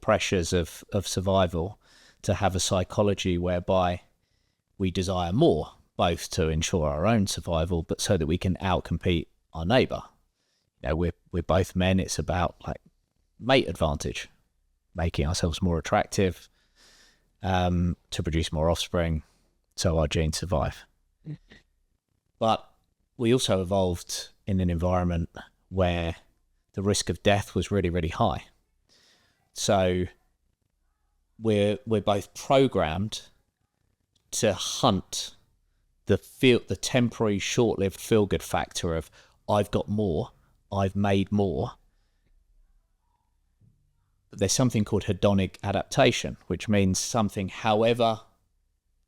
[SPEAKER 2] pressures of survival to have a psychology whereby we desire more, both to ensure our own survival, but so that we can outcompete our neighbour. We're both men. It's about like mate advantage, making ourselves more attractive, to produce more offspring, so our genes survive. But we also evolved in an environment where the risk of death was really, really high. So we're both programmed to hunt the temporary, short-lived feel-good factor of I've got more, I've made more. But there's something called hedonic adaptation, which means something, however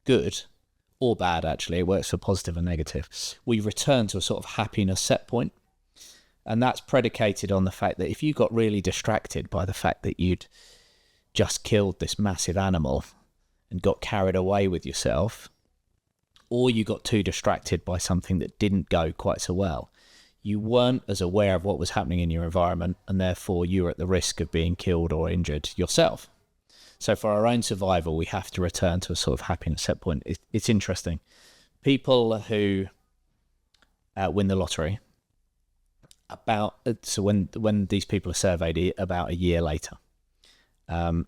[SPEAKER 2] good or bad, actually, it works for positive and negative, we return to a sort of happiness set point. And that's predicated on the fact that if you got really distracted by the fact that you'd just killed this massive animal and got carried away with yourself, or you got too distracted by something that didn't go quite so well, you weren't as aware of what was happening in your environment, and therefore you were at the risk of being killed or injured yourself. So for our own survival, we have to return to a sort of happiness set point. It's interesting. People who win the lottery, when these people are surveyed about a year later,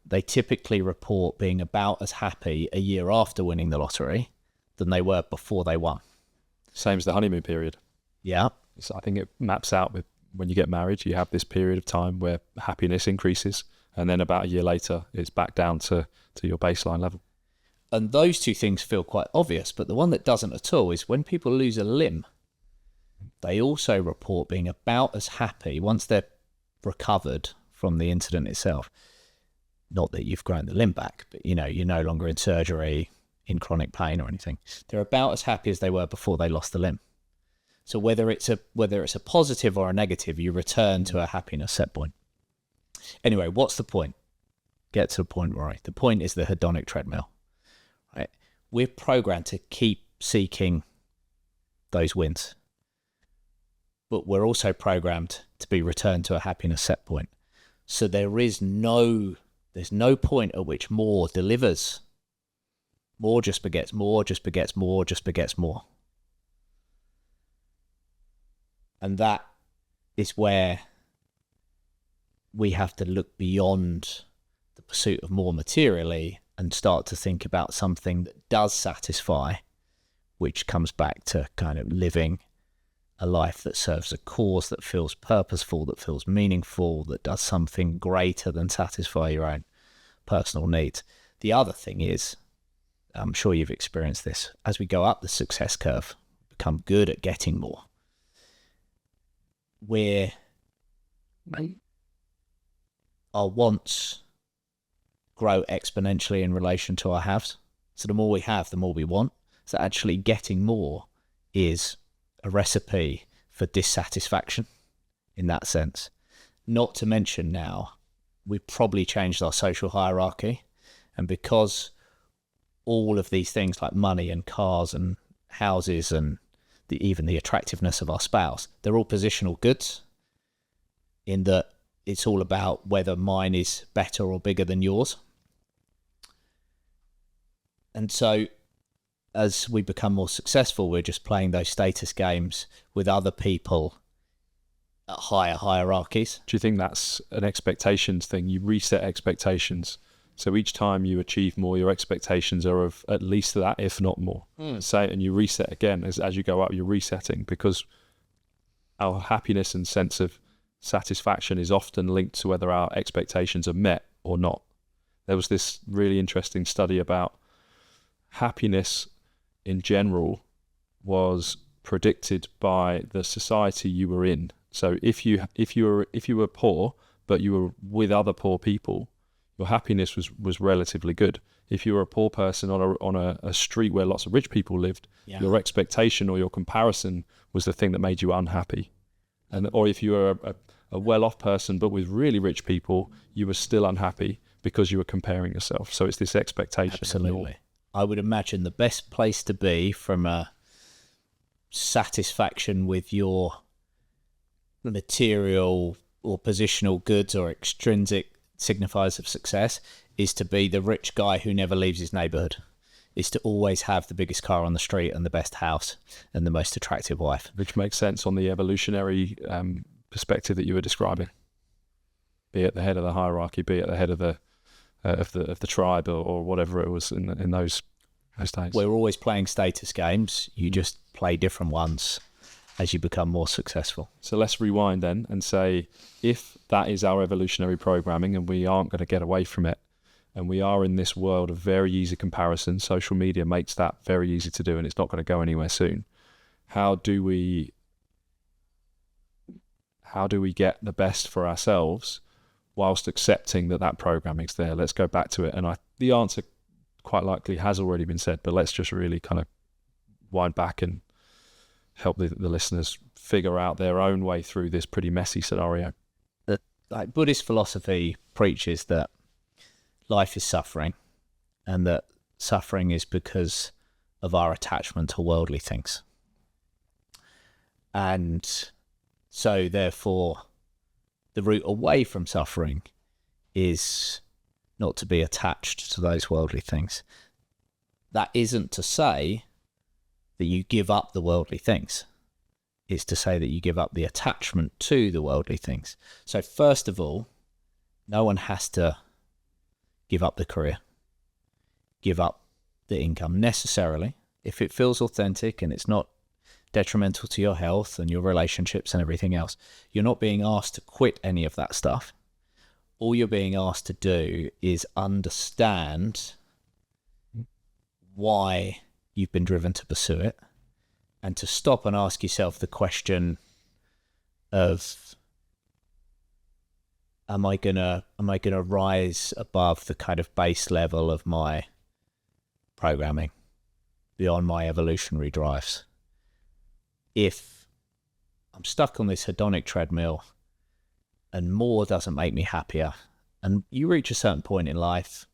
[SPEAKER 2] they typically report being about as happy a year after winning the lottery than they were before they won.
[SPEAKER 1] Same as the honeymoon period.
[SPEAKER 2] Yeah.
[SPEAKER 1] So I think it maps out with when you get married, you have this period of time where happiness increases, and then about a year later, it's back down to your baseline level.
[SPEAKER 2] And those two things feel quite obvious, but the one that doesn't at all is when people lose a limb, they also report being about as happy once they're recovered from the incident itself. Not that you've grown the limb back, but you're no longer in surgery, in chronic pain or anything. They're about as happy as they were before they lost the limb. So whether it's a positive or a negative, you return to a happiness set point. Anyway, what's the point? Get to the point, Rory. The point is the hedonic treadmill. Right? We're programmed to keep seeking those wins, but we're also programmed to be returned to a happiness set point. So there's no point at which more delivers. More just begets more, just begets more, just begets more. And that is where we have to look beyond the pursuit of more materially and start to think about something that does satisfy, which comes back to kind of living a life that serves a cause, that feels purposeful, that feels meaningful, that does something greater than satisfy your own personal needs. The other thing is, I'm sure you've experienced this, as we go up the success curve, become good at getting more, our wants grow exponentially in relation to our haves. So the more we have, the more we want. So actually getting more is a recipe for dissatisfaction in that sense. Not to mention now, we've probably changed our social hierarchy. And because all of these things like money and cars and houses and even the attractiveness of our spouse, they're all positional goods, in that it's all about whether mine is better or bigger than yours. And so as we become more successful, we're just playing those status games with other people at higher hierarchies.
[SPEAKER 1] Do you think that's an expectations thing? You reset expectations. So each time you achieve more, your expectations are of at least that, if not more. And you reset again. As you go up, you're resetting, because our happiness and sense of satisfaction is often linked to whether our expectations are met or not. There was this really interesting study about happiness in general was predicted by the society you were in. So if you were poor, but you were with other poor people, your happiness was relatively good. If you were a poor person on a street where lots of rich people lived, your expectation or your comparison was the thing that made you unhappy. Or if you were a well-off person but with really rich people, you were still unhappy because you were comparing yourself. So it's this expectation.
[SPEAKER 2] Absolutely. I would imagine the best place to be from a satisfaction with your material or positional goods or extrinsic signifiers of success is to be the rich guy who never leaves his neighborhood, is to always have the biggest car on the street and the best house and the most attractive wife.
[SPEAKER 1] Which makes sense on the evolutionary perspective that you were describing. Be at the head of the hierarchy, be at the head of the of the tribe or whatever it was in those days.
[SPEAKER 2] We're always playing status games. You just play different ones as you become more successful.
[SPEAKER 1] So let's rewind then and say, if that is our evolutionary programming and we aren't going to get away from it, and we are in this world of very easy comparison, social media makes that very easy to do, and it's not going to go anywhere soon. How do we get the best for ourselves whilst accepting that programming's there? Let's go back to it. And the answer quite likely has already been said, but let's just really kind of wind back and help the listeners figure out their own way through this pretty messy scenario.
[SPEAKER 2] Like Buddhist philosophy preaches that life is suffering, and that suffering is because of our attachment to worldly things. And so therefore, the route away from suffering is not to be attached to those worldly things. That isn't to say that you give up the worldly things. It's to say that you give up the attachment to the worldly things. So first of all, no one has to give up the career, give up the income necessarily. If it feels authentic and it's not detrimental to your health and your relationships and everything else, you're not being asked to quit any of that stuff. All you're being asked to do is understand why you've been driven to pursue it, and to stop and ask yourself the question of, am I gonna rise above the kind of base level of my programming, beyond my evolutionary drives? If I'm stuck on this hedonic treadmill and more doesn't make me happier, and you reach a certain point in life,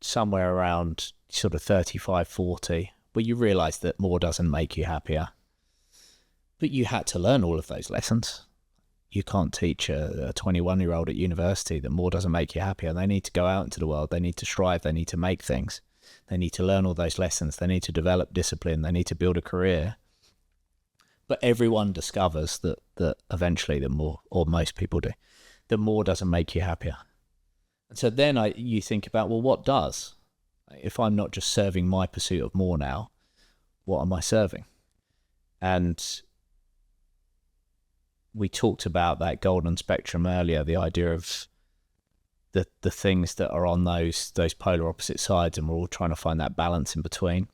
[SPEAKER 2] somewhere around sort of 35, 40, where you realize that more doesn't make you happier, but you had to learn all of those lessons. You can't teach a 21-year-old at university that more doesn't make you happier. They need to go out into the world. They need to strive. They need to make things. They need to learn all those lessons. They need to develop discipline. They need to build a career. But everyone discovers that eventually the more, or most people do, the more doesn't make you happier. And so then you think about, well, what does? If I'm not just serving my pursuit of more now, what am I serving? And we talked about that golden spectrum earlier, the idea of the things that are on those polar opposite sides, and we're all trying to find that balance in between.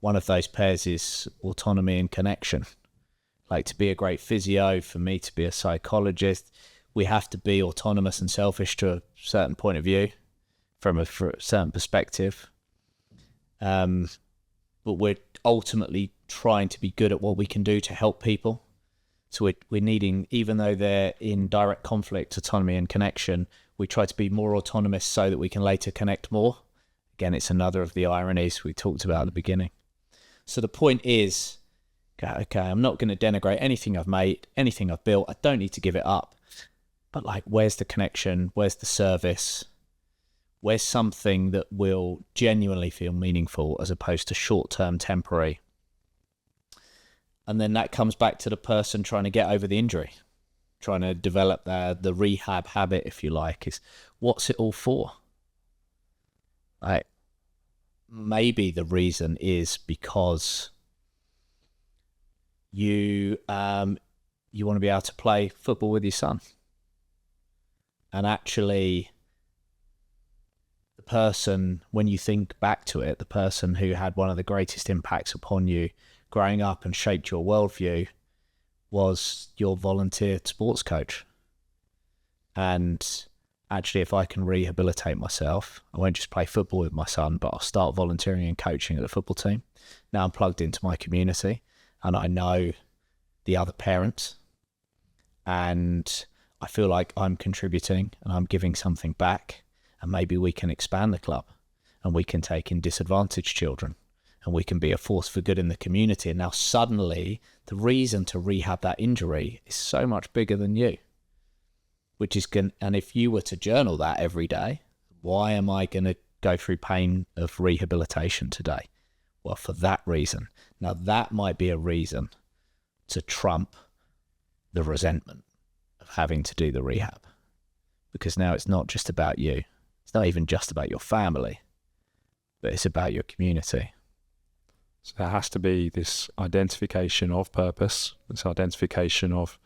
[SPEAKER 2] One of those pairs is autonomy and connection. Like, to be a great physio, for me to be a psychologist, we have to be autonomous and selfish to a certain point of view, from a certain perspective. But we're ultimately trying to be good at what we can do to help people. So we're needing, even though they're in direct conflict, autonomy and connection, we try to be more autonomous so that we can later connect more. Again, it's another of the ironies we talked about at the beginning. So the point is, okay, I'm not going to denigrate anything I've made, anything I've built. I don't need to give it up. But like, where's the connection? Where's the service? Where's something that will genuinely feel meaningful as opposed to short-term temporary? And then that comes back to the person trying to get over the injury, trying to develop the rehab habit, if you like, is what's it all for? Like, maybe the reason is because you want to be able to play football with your son. And actually, the person, when you think back to it, the person who had one of the greatest impacts upon you growing up and shaped your worldview was your volunteer sports coach. And actually, if I can rehabilitate myself, I won't just play football with my son, but I'll start volunteering and coaching at the football team. Now I'm plugged into my community and I know the other parents, and I feel like I'm contributing and I'm giving something back, and maybe we can expand the club and we can take in disadvantaged children and we can be a force for good in the community. And now suddenly the reason to rehab that injury is so much bigger than you, which is and if you were to journal that every day, why am I going to go through pain of rehabilitation today? Well, for that reason. Now that might be a reason to trump the resentment of having to do the rehab, because now it's not just about you, it's It's not even just about your family, but it's about your community.
[SPEAKER 1] So there has to be this identification of purpose, this identification of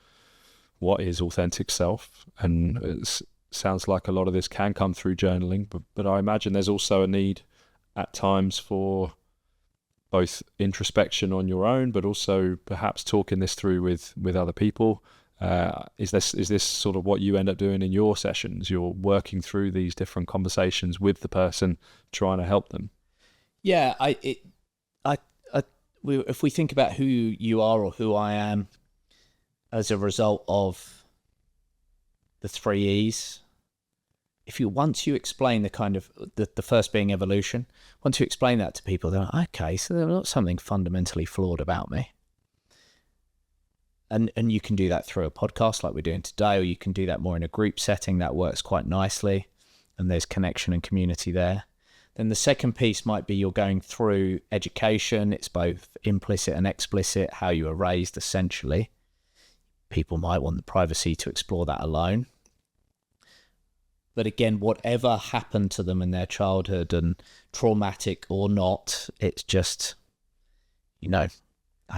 [SPEAKER 1] what is authentic self. And it sounds like a lot of this can come through journaling, but I imagine there's also a need at times for both introspection on your own, but also perhaps talking this through with other people. Is this sort of what you end up doing in your sessions? You're working through these different conversations with the person, trying to help them.
[SPEAKER 2] Yeah, if we think about who you are or who I am as a result of the 3 E's, once you explain the kind of the first being evolution, once you explain that to people, they're like, okay, so there's not something fundamentally flawed about me. And you can do that through a podcast like we're doing today, or you can do that more in a group setting. That works quite nicely, and there's connection and community there. Then the second piece might be you're going through education. It's both implicit and explicit, how you were raised, essentially. People might want the privacy to explore that alone. But again, whatever happened to them in their childhood, and traumatic or not, it's just, I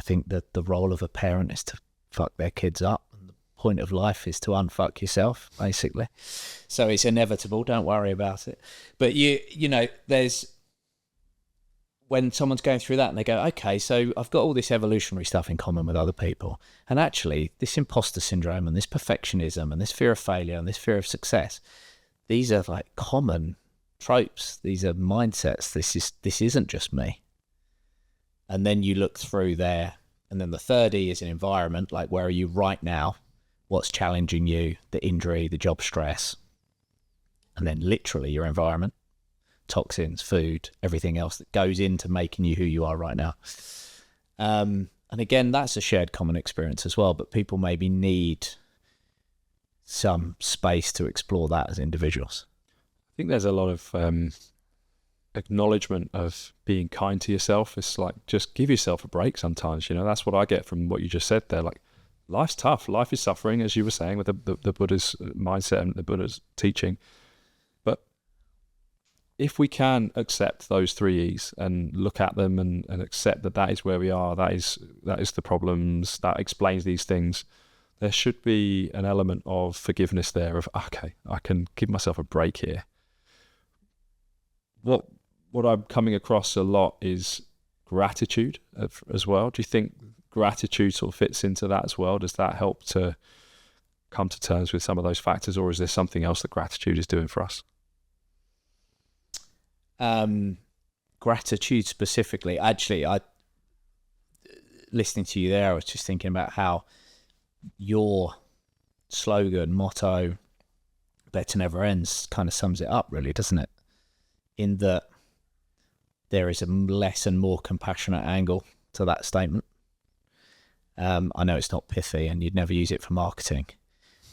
[SPEAKER 2] think that the role of a parent is to fuck their kids up. And the point of life is to unfuck yourself, basically. So it's inevitable. Don't worry about it. But there's, when someone's going through that and they go, okay, so I've got all this evolutionary stuff in common with other people. And actually this imposter syndrome and this perfectionism and this fear of failure and this fear of success, these are like common tropes. These are mindsets. This isn't just me. And then you look through there. And then the third E is an environment, like where are you right now? What's challenging you? The injury, the job stress. And then literally your environment, toxins, food, everything else that goes into making you who you are right now. And again, that's a shared common experience as well, but people maybe need some space to explore that as individuals.
[SPEAKER 1] I think there's a lot of acknowledgement of being kind to yourself. It's like, just give yourself a break sometimes. That's what I get from what you just said there. Like, life's tough. Life is suffering, as you were saying, with the Buddha's mindset and the Buddha's teaching. But if we can accept those 3 E's and look at them and accept that is where we are, that is the problems, that explains these things, there should be an element of forgiveness there of, okay, I can give myself a break here. What I'm coming across a lot is gratitude as well. Do you think gratitude sort of fits into that as well? Does that help to come to terms with some of those factors, or is there something else that gratitude is doing for us?
[SPEAKER 2] Gratitude specifically, actually, listening to you there, I was just thinking about how your slogan, motto, better never ends, kind of sums it up really, doesn't it? In that there is a less and more compassionate angle to that statement. I know it's not pithy and you'd never use it for marketing,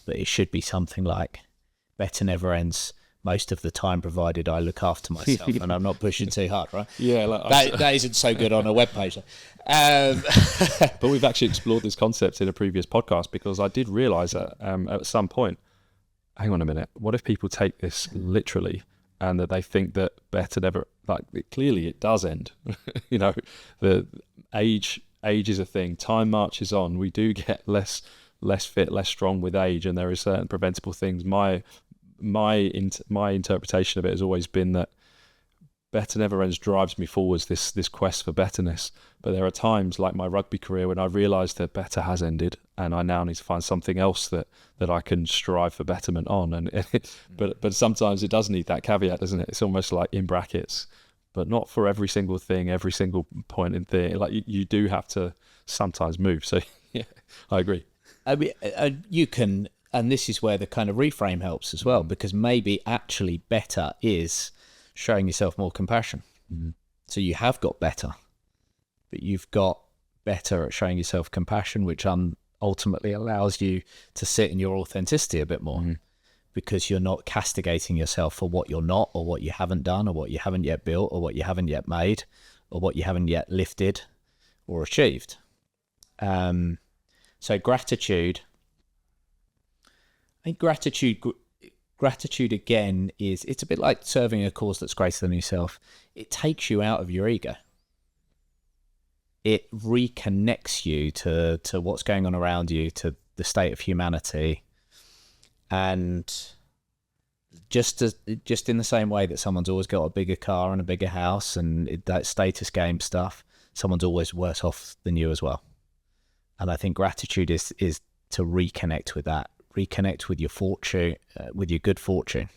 [SPEAKER 2] but it should be something like, better never ends most of the time, provided I look after myself and I'm not pushing too hard, right?
[SPEAKER 1] Yeah.
[SPEAKER 2] That isn't so good on a webpage.
[SPEAKER 1] But we've actually explored this concept in a previous podcast, because I did realise that at some point, hang on a minute, what if people take this literally and that they think that better never, like, clearly it does end. The age is a thing. Time marches on. We do get less fit, less strong with age, and there are certain preventable things. My interpretation of it has always been that better never ends drives me forwards, this quest for betterness. But there are times, like my rugby career, when I realised that better has ended and I now need to find something else that I can strive for betterment on. And but sometimes it does need that caveat, doesn't it? It's almost like in brackets, but not for every single thing, every single point in theory. Like you do have to sometimes move. So yeah, I agree.
[SPEAKER 2] I mean, you can, and this is where the kind of reframe helps as well, because maybe actually better is showing yourself more compassion.
[SPEAKER 1] Mm-hmm.
[SPEAKER 2] So you have got better, but you've got better at showing yourself compassion, which ultimately allows you to sit in your authenticity a bit more,
[SPEAKER 1] mm-hmm.
[SPEAKER 2] because you're not castigating yourself for what you're not, or what you haven't done, or what you haven't yet built, or what you haven't yet made, or what you haven't yet lifted or achieved. So gratitude, I think gratitude Gratitude, again, it's a bit like serving a cause that's greater than yourself. It takes you out of your ego. It reconnects you to what's going on around you, to the state of humanity. And just in the same way that someone's always got a bigger car and a bigger house and that status game stuff, someone's always worse off than you as well. And I think gratitude is to reconnect with that, reconnect with your fortune, with your good fortune.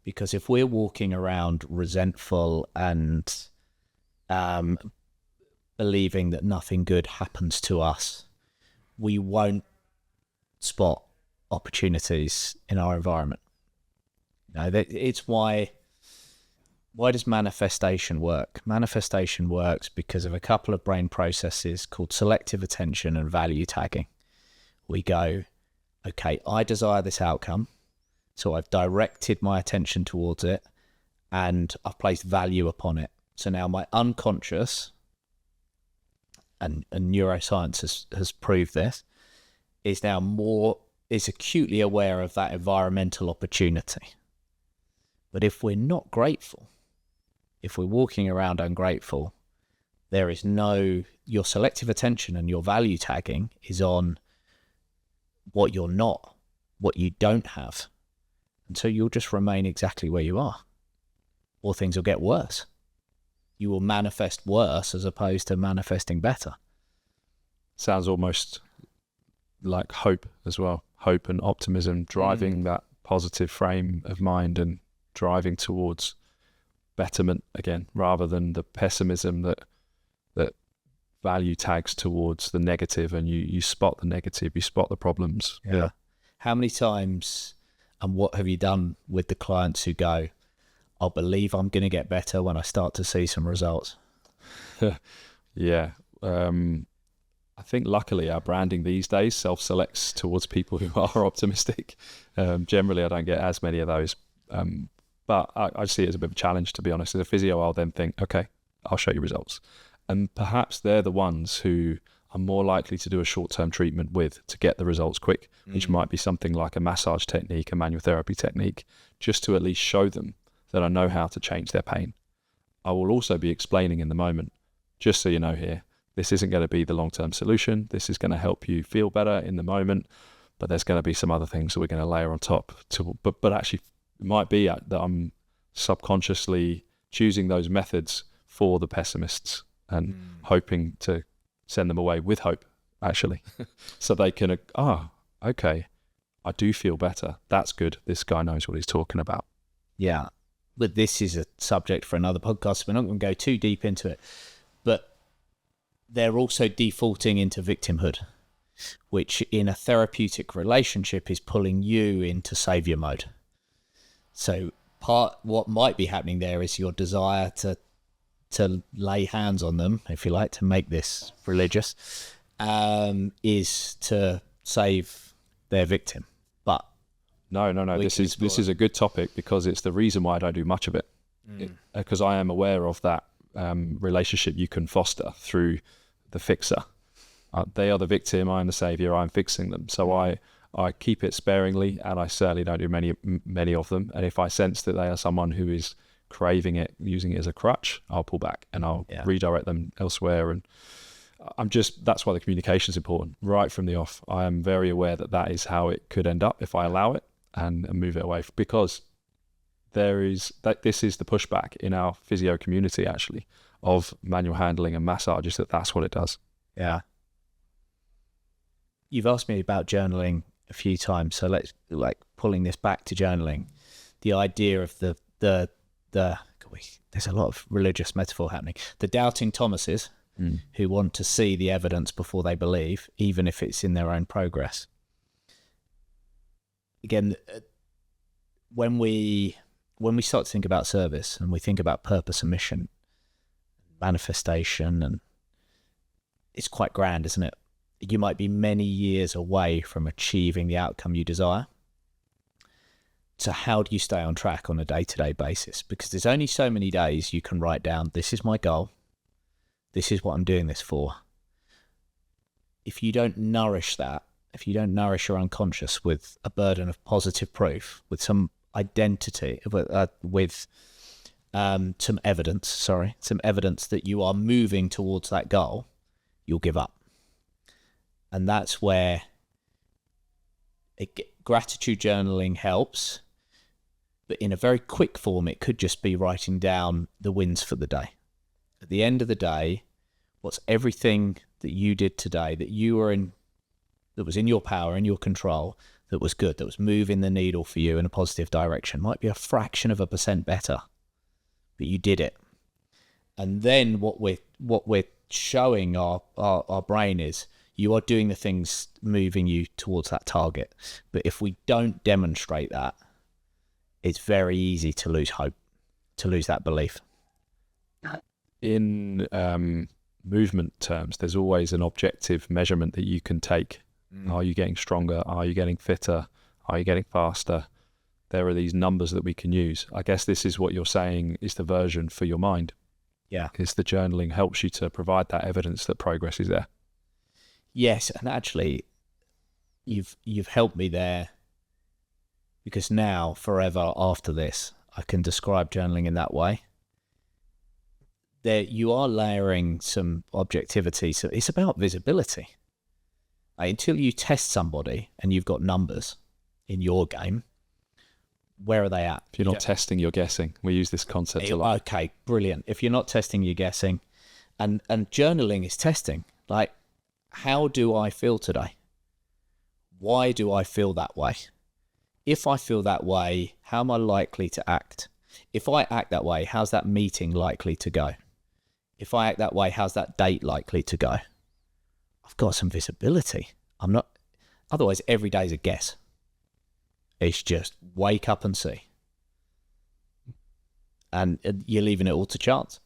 [SPEAKER 2] Because if we're walking around resentful and believing that nothing good happens to us, we won't spot opportunities in our environment. It's why does manifestation work? Manifestation works because of a couple of brain processes called selective attention and value tagging. We go, okay, I desire this outcome, so I've directed my attention towards it and I've placed value upon it. So now my unconscious, and neuroscience has proved this, is acutely aware of that environmental opportunity. But if we're not grateful, if we're walking around ungrateful, there is your selective attention and your value tagging is on what you're not, what you don't have. And so you'll just remain exactly where you are, or things will get worse. You will manifest worse as opposed to manifesting better.
[SPEAKER 1] Sounds almost like hope as well. Hope and optimism, driving that positive frame of mind and driving towards betterment again, rather than the pessimism that value tags towards the negative, and you spot the negative, you spot the problems.
[SPEAKER 2] Yeah. How many times and what have you done with the clients who go, I'll believe I'm going to get better when I start to see some results?
[SPEAKER 1] Yeah. I think luckily our branding these days self-selects towards people who are optimistic. Generally, I don't get as many of those. But I see it as a bit of a challenge, to be honest. As a physio, I'll then think, okay, I'll show you results. And perhaps they're the ones who are more likely to do a short-term treatment with to get the results quick, which might be something like a massage technique, a manual therapy technique, just to at least show them that I know how to change their pain. I will also be explaining in the moment, just so you know here, this isn't going to be the long-term solution. This is going to help you feel better in the moment, but there's going to be some other things that we're going to layer on top. But actually, it might be that I'm subconsciously choosing those methods for the pessimists and hoping to send them away with hope, actually, so they can, okay, I do feel better. That's good. This guy knows what he's talking about.
[SPEAKER 2] Yeah. But this is a subject for another podcast. So we're not going to go too deep into it. But they're also defaulting into victimhood, which in a therapeutic relationship is pulling you into savior mode. So what might be happening there is your desire to lay hands on them, if you like, to make this religious, is to save their victim. But
[SPEAKER 1] no. This is a good topic because it's the reason why I don't do much of it. Because I am aware of that relationship you can foster through the fixer. They are the victim, I am the savior, I'm fixing them. So I keep it sparingly, and I certainly don't do many of them. And if I sense that they are someone who is craving it, using it as a crutch, I'll pull back and I'll redirect them elsewhere. And that's why the communication is important right from the off. I am very aware that is how it could end up if I allow it and move it away, because this is the pushback in our physio community, actually, of manual handling and massage, is that's what it does.
[SPEAKER 2] Yeah. You've asked me about journaling a few times, so let's pulling this back to journaling. The idea of there's a lot of religious metaphor happening. The doubting Thomases who want to see the evidence before they believe, even if it's in their own progress. Again, when we start to think about service and we think about purpose and mission, manifestation, and it's quite grand, isn't it? You might be many years away from achieving the outcome you desire. So how do you stay on track on a day-to-day basis? Because there's only so many days you can write down, this is my goal, this is what I'm doing this for. If you don't nourish that, if you don't nourish your unconscious with a burden of positive proof, with some identity, with some evidence that you are moving towards that goal, you'll give up. And that's where gratitude journaling helps. But in a very quick form, it could just be writing down the wins for the day. At the end of the day, what's everything that you did today that was in your power, in your control, that was good, that was moving the needle for you in a positive direction? Might be a fraction of a percent better, but you did it. And then what we're showing our brain is you are doing the things moving you towards that target. But if we don't demonstrate that, it's very easy to lose hope, to lose that belief.
[SPEAKER 1] In movement terms, there's always an objective measurement that you can take. Are you getting stronger? Are you getting fitter? Are you getting faster? There are these numbers that we can use. I guess this is what you're saying is the version for your mind.
[SPEAKER 2] Yeah.
[SPEAKER 1] Is the journaling helps you to provide that evidence that progress is there.
[SPEAKER 2] Yes, and actually, you've helped me there, because now, forever after this, I can describe journaling in that way. There, you are layering some objectivity, so it's about visibility. Until you test somebody and you've got numbers in your game, where are they at?
[SPEAKER 1] If you're not testing, you're guessing. We use this concept a lot.
[SPEAKER 2] Okay, brilliant. If you're not testing, you're guessing. And journaling is testing. Like, how do I feel today? Why do I feel that way? If I feel that way, how am I likely to act? If I act that way, how's that meeting likely to go? If I act that way, how's that date likely to go? I've got some visibility. Otherwise every day's a guess. It's just wake up and see. And you're leaving it all to chance.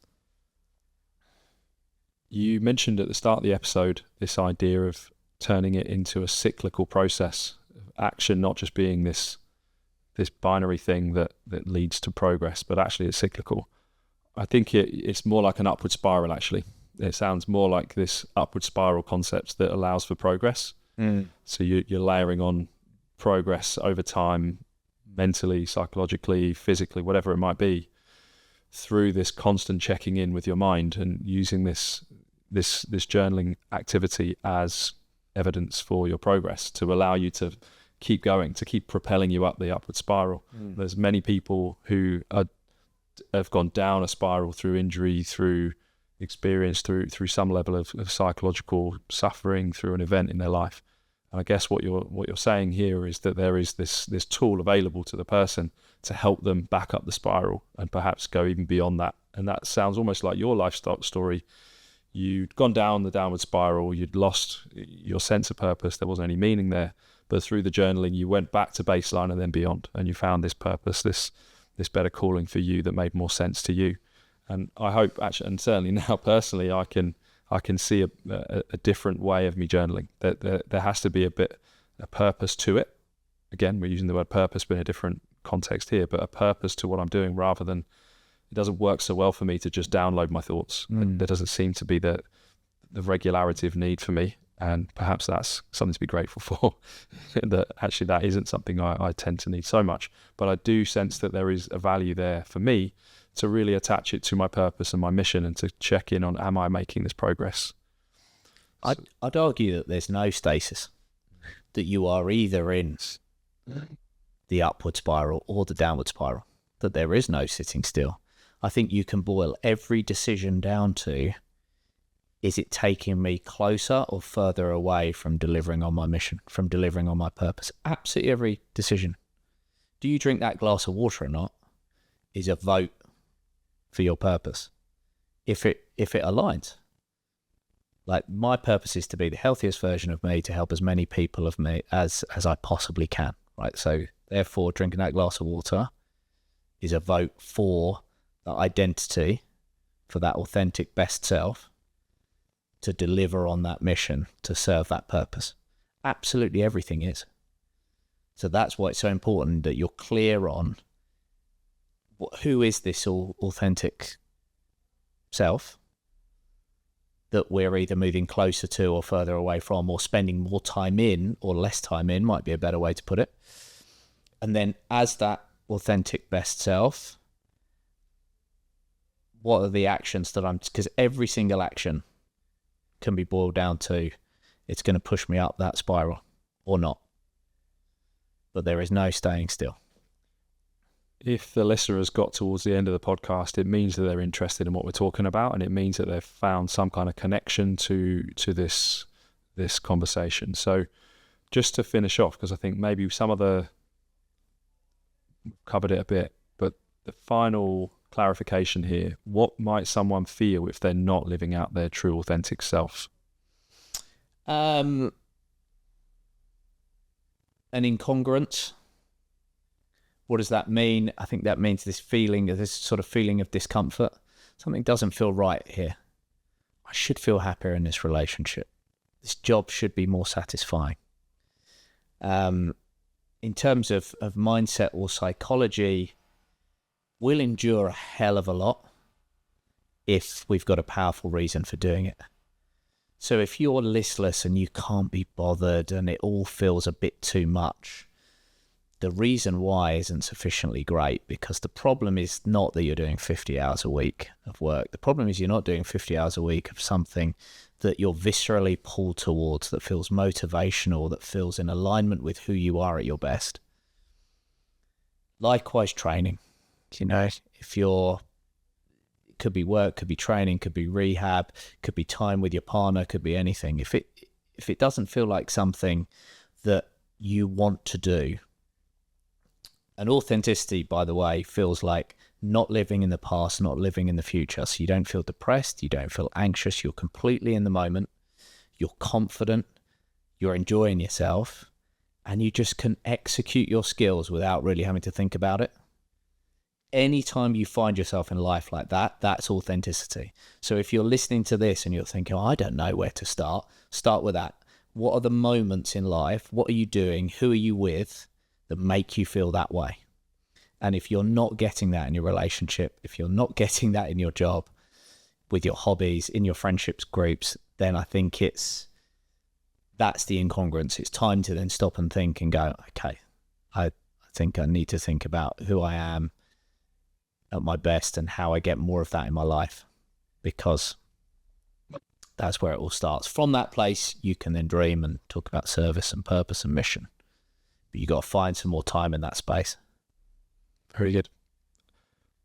[SPEAKER 1] You mentioned at the start of the episode this idea of turning it into a cyclical process of action, not just being this binary thing that leads to progress, but actually it's cyclical. I think it's more like an upward spiral, actually. It sounds more like this upward spiral concept that allows for progress. So you're layering on progress over time, mentally, psychologically, physically, whatever it might be, through this constant checking in with your mind and using this journaling activity as evidence for your progress to allow you to keep going, to keep propelling you up the upward spiral. There's many people who have gone down a spiral through injury, through experience, through some level of psychological suffering, through an event in their life. And I guess what you're saying here is that there is this tool available to the person to help them back up the spiral and perhaps go even beyond that. And that sounds almost like your life story. You'd gone down the downward spiral, you'd lost your sense of purpose, there wasn't any meaning there, but through the journaling you went back to baseline and then beyond, and you found this purpose, this better calling for you that made more sense to you. And I hope, actually, and certainly now personally, I can see a different way of me journaling. There has to be a purpose to it. Again, we're using the word purpose, but in a different context here, but a purpose to what I'm doing, rather than, it doesn't work so well for me to just download my thoughts. There doesn't seem to be the regularity of need for me. And perhaps that's something to be grateful for, that actually that isn't something I tend to need so much. But I do sense that there is a value there for me to really attach it to my purpose and my mission, and to check in on, am I making this progress?
[SPEAKER 2] I'd argue that there's no stasis, that you are either in the upward spiral or the downward spiral, that there is no sitting still. I think you can boil every decision down to, is it taking me closer or further away from delivering on my mission, from delivering on my purpose? Absolutely every decision. Do you drink that glass of water or not is a vote for your purpose. If it aligns. Like, my purpose is to be the healthiest version of me, to help as many people of me as I possibly can. Right. So therefore drinking that glass of water is a vote for that identity, for that authentic best self, to deliver on that mission, to serve that purpose. Absolutely everything is. So that's why it's so important that you're clear on who is this authentic self, that we're either moving closer to or further away from, or spending more time in or less time in, might be a better way to put it. And then as that authentic best self, what are the actions that because every single action can be boiled down to, it's going to push me up that spiral or not. But there is no staying still.
[SPEAKER 1] If the listener has got towards the end of the podcast, it means that they're interested in what we're talking about, and it means that they've found some kind of connection to this conversation. So just to finish off, because I think maybe covered it a bit, but the final clarification here, what might someone feel if they're not living out their true authentic self?
[SPEAKER 2] An incongruence. What does that mean? I think that means this sort of feeling of discomfort. Something doesn't feel right here. I should feel happier in this relationship. This job should be more satisfying. In terms of mindset or psychology, we'll endure a hell of a lot if we've got a powerful reason for doing it. So if you're listless and you can't be bothered and it all feels a bit too much, the reason why isn't sufficiently great, because the problem is not that you're doing 50 hours a week of work. The problem is you're not doing 50 hours a week of something that you're viscerally pulled towards, that feels motivational, that feels in alignment with who you are at your best. Likewise, training. If it could be work, could be training, could be rehab, could be time with your partner, could be anything. If it doesn't feel like something that you want to do. And authenticity, by the way, feels like not living in the past, not living in the future. So you don't feel depressed, you don't feel anxious, you're completely in the moment, you're confident, you're enjoying yourself, and you just can execute your skills without really having to think about it. Anytime you find yourself in life like that, that's authenticity. So if you're listening to this and you're thinking, I don't know where to start with that. What are the moments in life? What are you doing? Who are you with that make you feel that way? And if you're not getting that in your relationship, if you're not getting that in your job, with your hobbies, in your friendships groups, then I think that's the incongruence. It's time to then stop and think and go, okay, I think I need to think about who I am at my best and how I get more of that in my life, because that's where it all starts. From that place, you can then dream and talk about service and purpose and mission. But you got to find some more time in that space.
[SPEAKER 1] Very good.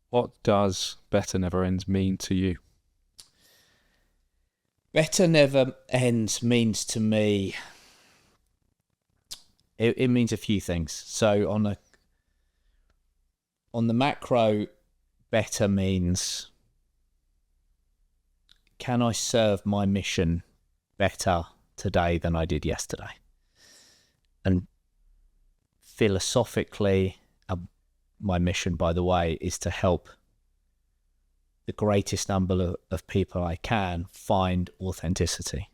[SPEAKER 1] What does better never ends mean to you?
[SPEAKER 2] Better never ends means to me, it means a few things. So on the macro, better means, can I serve my mission better today than I did yesterday? And philosophically, my mission, by the way, is to help the greatest number of people I can find authenticity,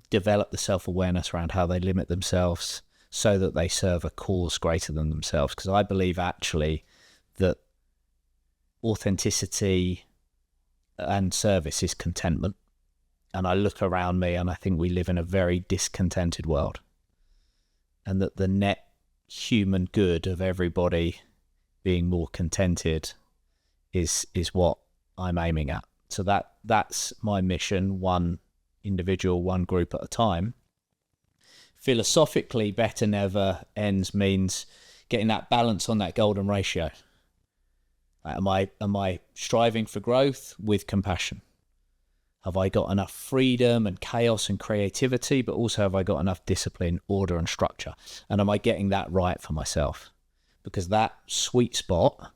[SPEAKER 2] develop the self-awareness around how they limit themselves so that they serve a cause greater than themselves. Because I believe actually that authenticity and service is contentment. And I look around me and I think we live in a very discontented world, and that the net human good of everybody being more contented is what I'm aiming at. So that's my mission, one individual, one group at a time. Philosophically, better never ends means getting that balance on that golden ratio. Am I striving for growth with compassion? Have I got enough freedom and chaos and creativity, but also have I got enough discipline, order and structure? And am I getting that right for myself? Because that sweet spot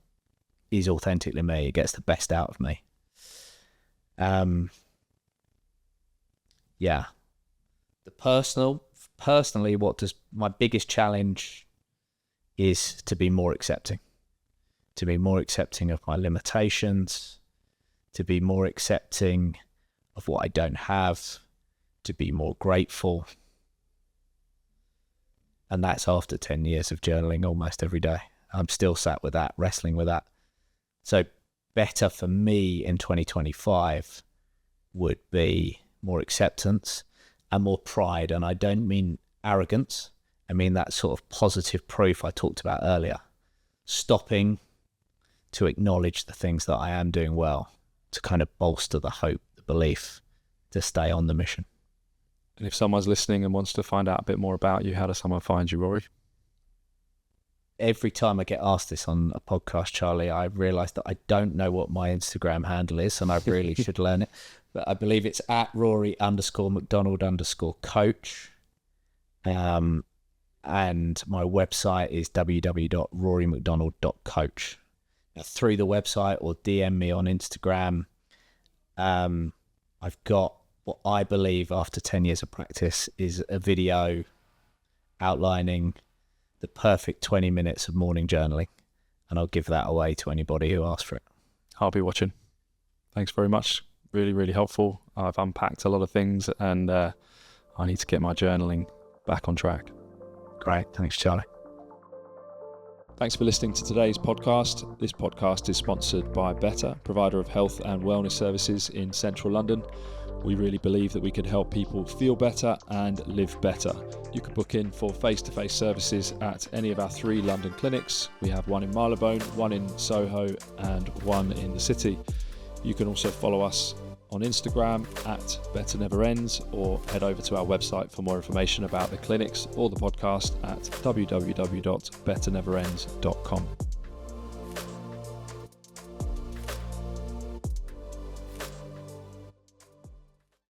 [SPEAKER 2] is authentically me. It gets the best out of me. Personally, my biggest challenge is to be more accepting. To be more accepting of my limitations, to be more accepting of what I don't have, to be more grateful. And that's after 10 years of journaling almost every day. I'm still sat with that, wrestling with that. So better for me in 2025 would be more acceptance and more pride. And I don't mean arrogance. I mean that sort of positive proof I talked about earlier. Stopping to acknowledge the things that I am doing well, to kind of bolster the hope, the belief to stay on the mission.
[SPEAKER 1] And if someone's listening and wants to find out a bit more about you, how does someone find you, Rory?
[SPEAKER 2] Every time I get asked this on a podcast, Charlie, I realise that I don't know what my Instagram handle is, and I really should learn it. But I believe it's at Rory_MacDonald_coach. And my website is www.rorymacdonald.coach. Now, through the website or DM me on Instagram, I've got what I believe after 10 years of practice is a video outlining the perfect 20 minutes of morning journaling, and I'll give that away to anybody who asks for it.
[SPEAKER 1] I'll be watching. Thanks very much. Really, really helpful. I've unpacked a lot of things, and I need to get my journaling back on track.
[SPEAKER 2] Great. Thanks, Charlie.
[SPEAKER 1] Thanks for listening to today's podcast. This podcast is sponsored by Better, provider of health and wellness services in central London. We really believe that we could help people feel better and live better. You can book in for face-to-face services at any of our 3 London clinics. We have one in Marylebone, one in Soho, and one in the city. You can also follow us on Instagram at Better Never Ends, or head over to our website for more information about the clinics or the podcast at www.betterneverends.com.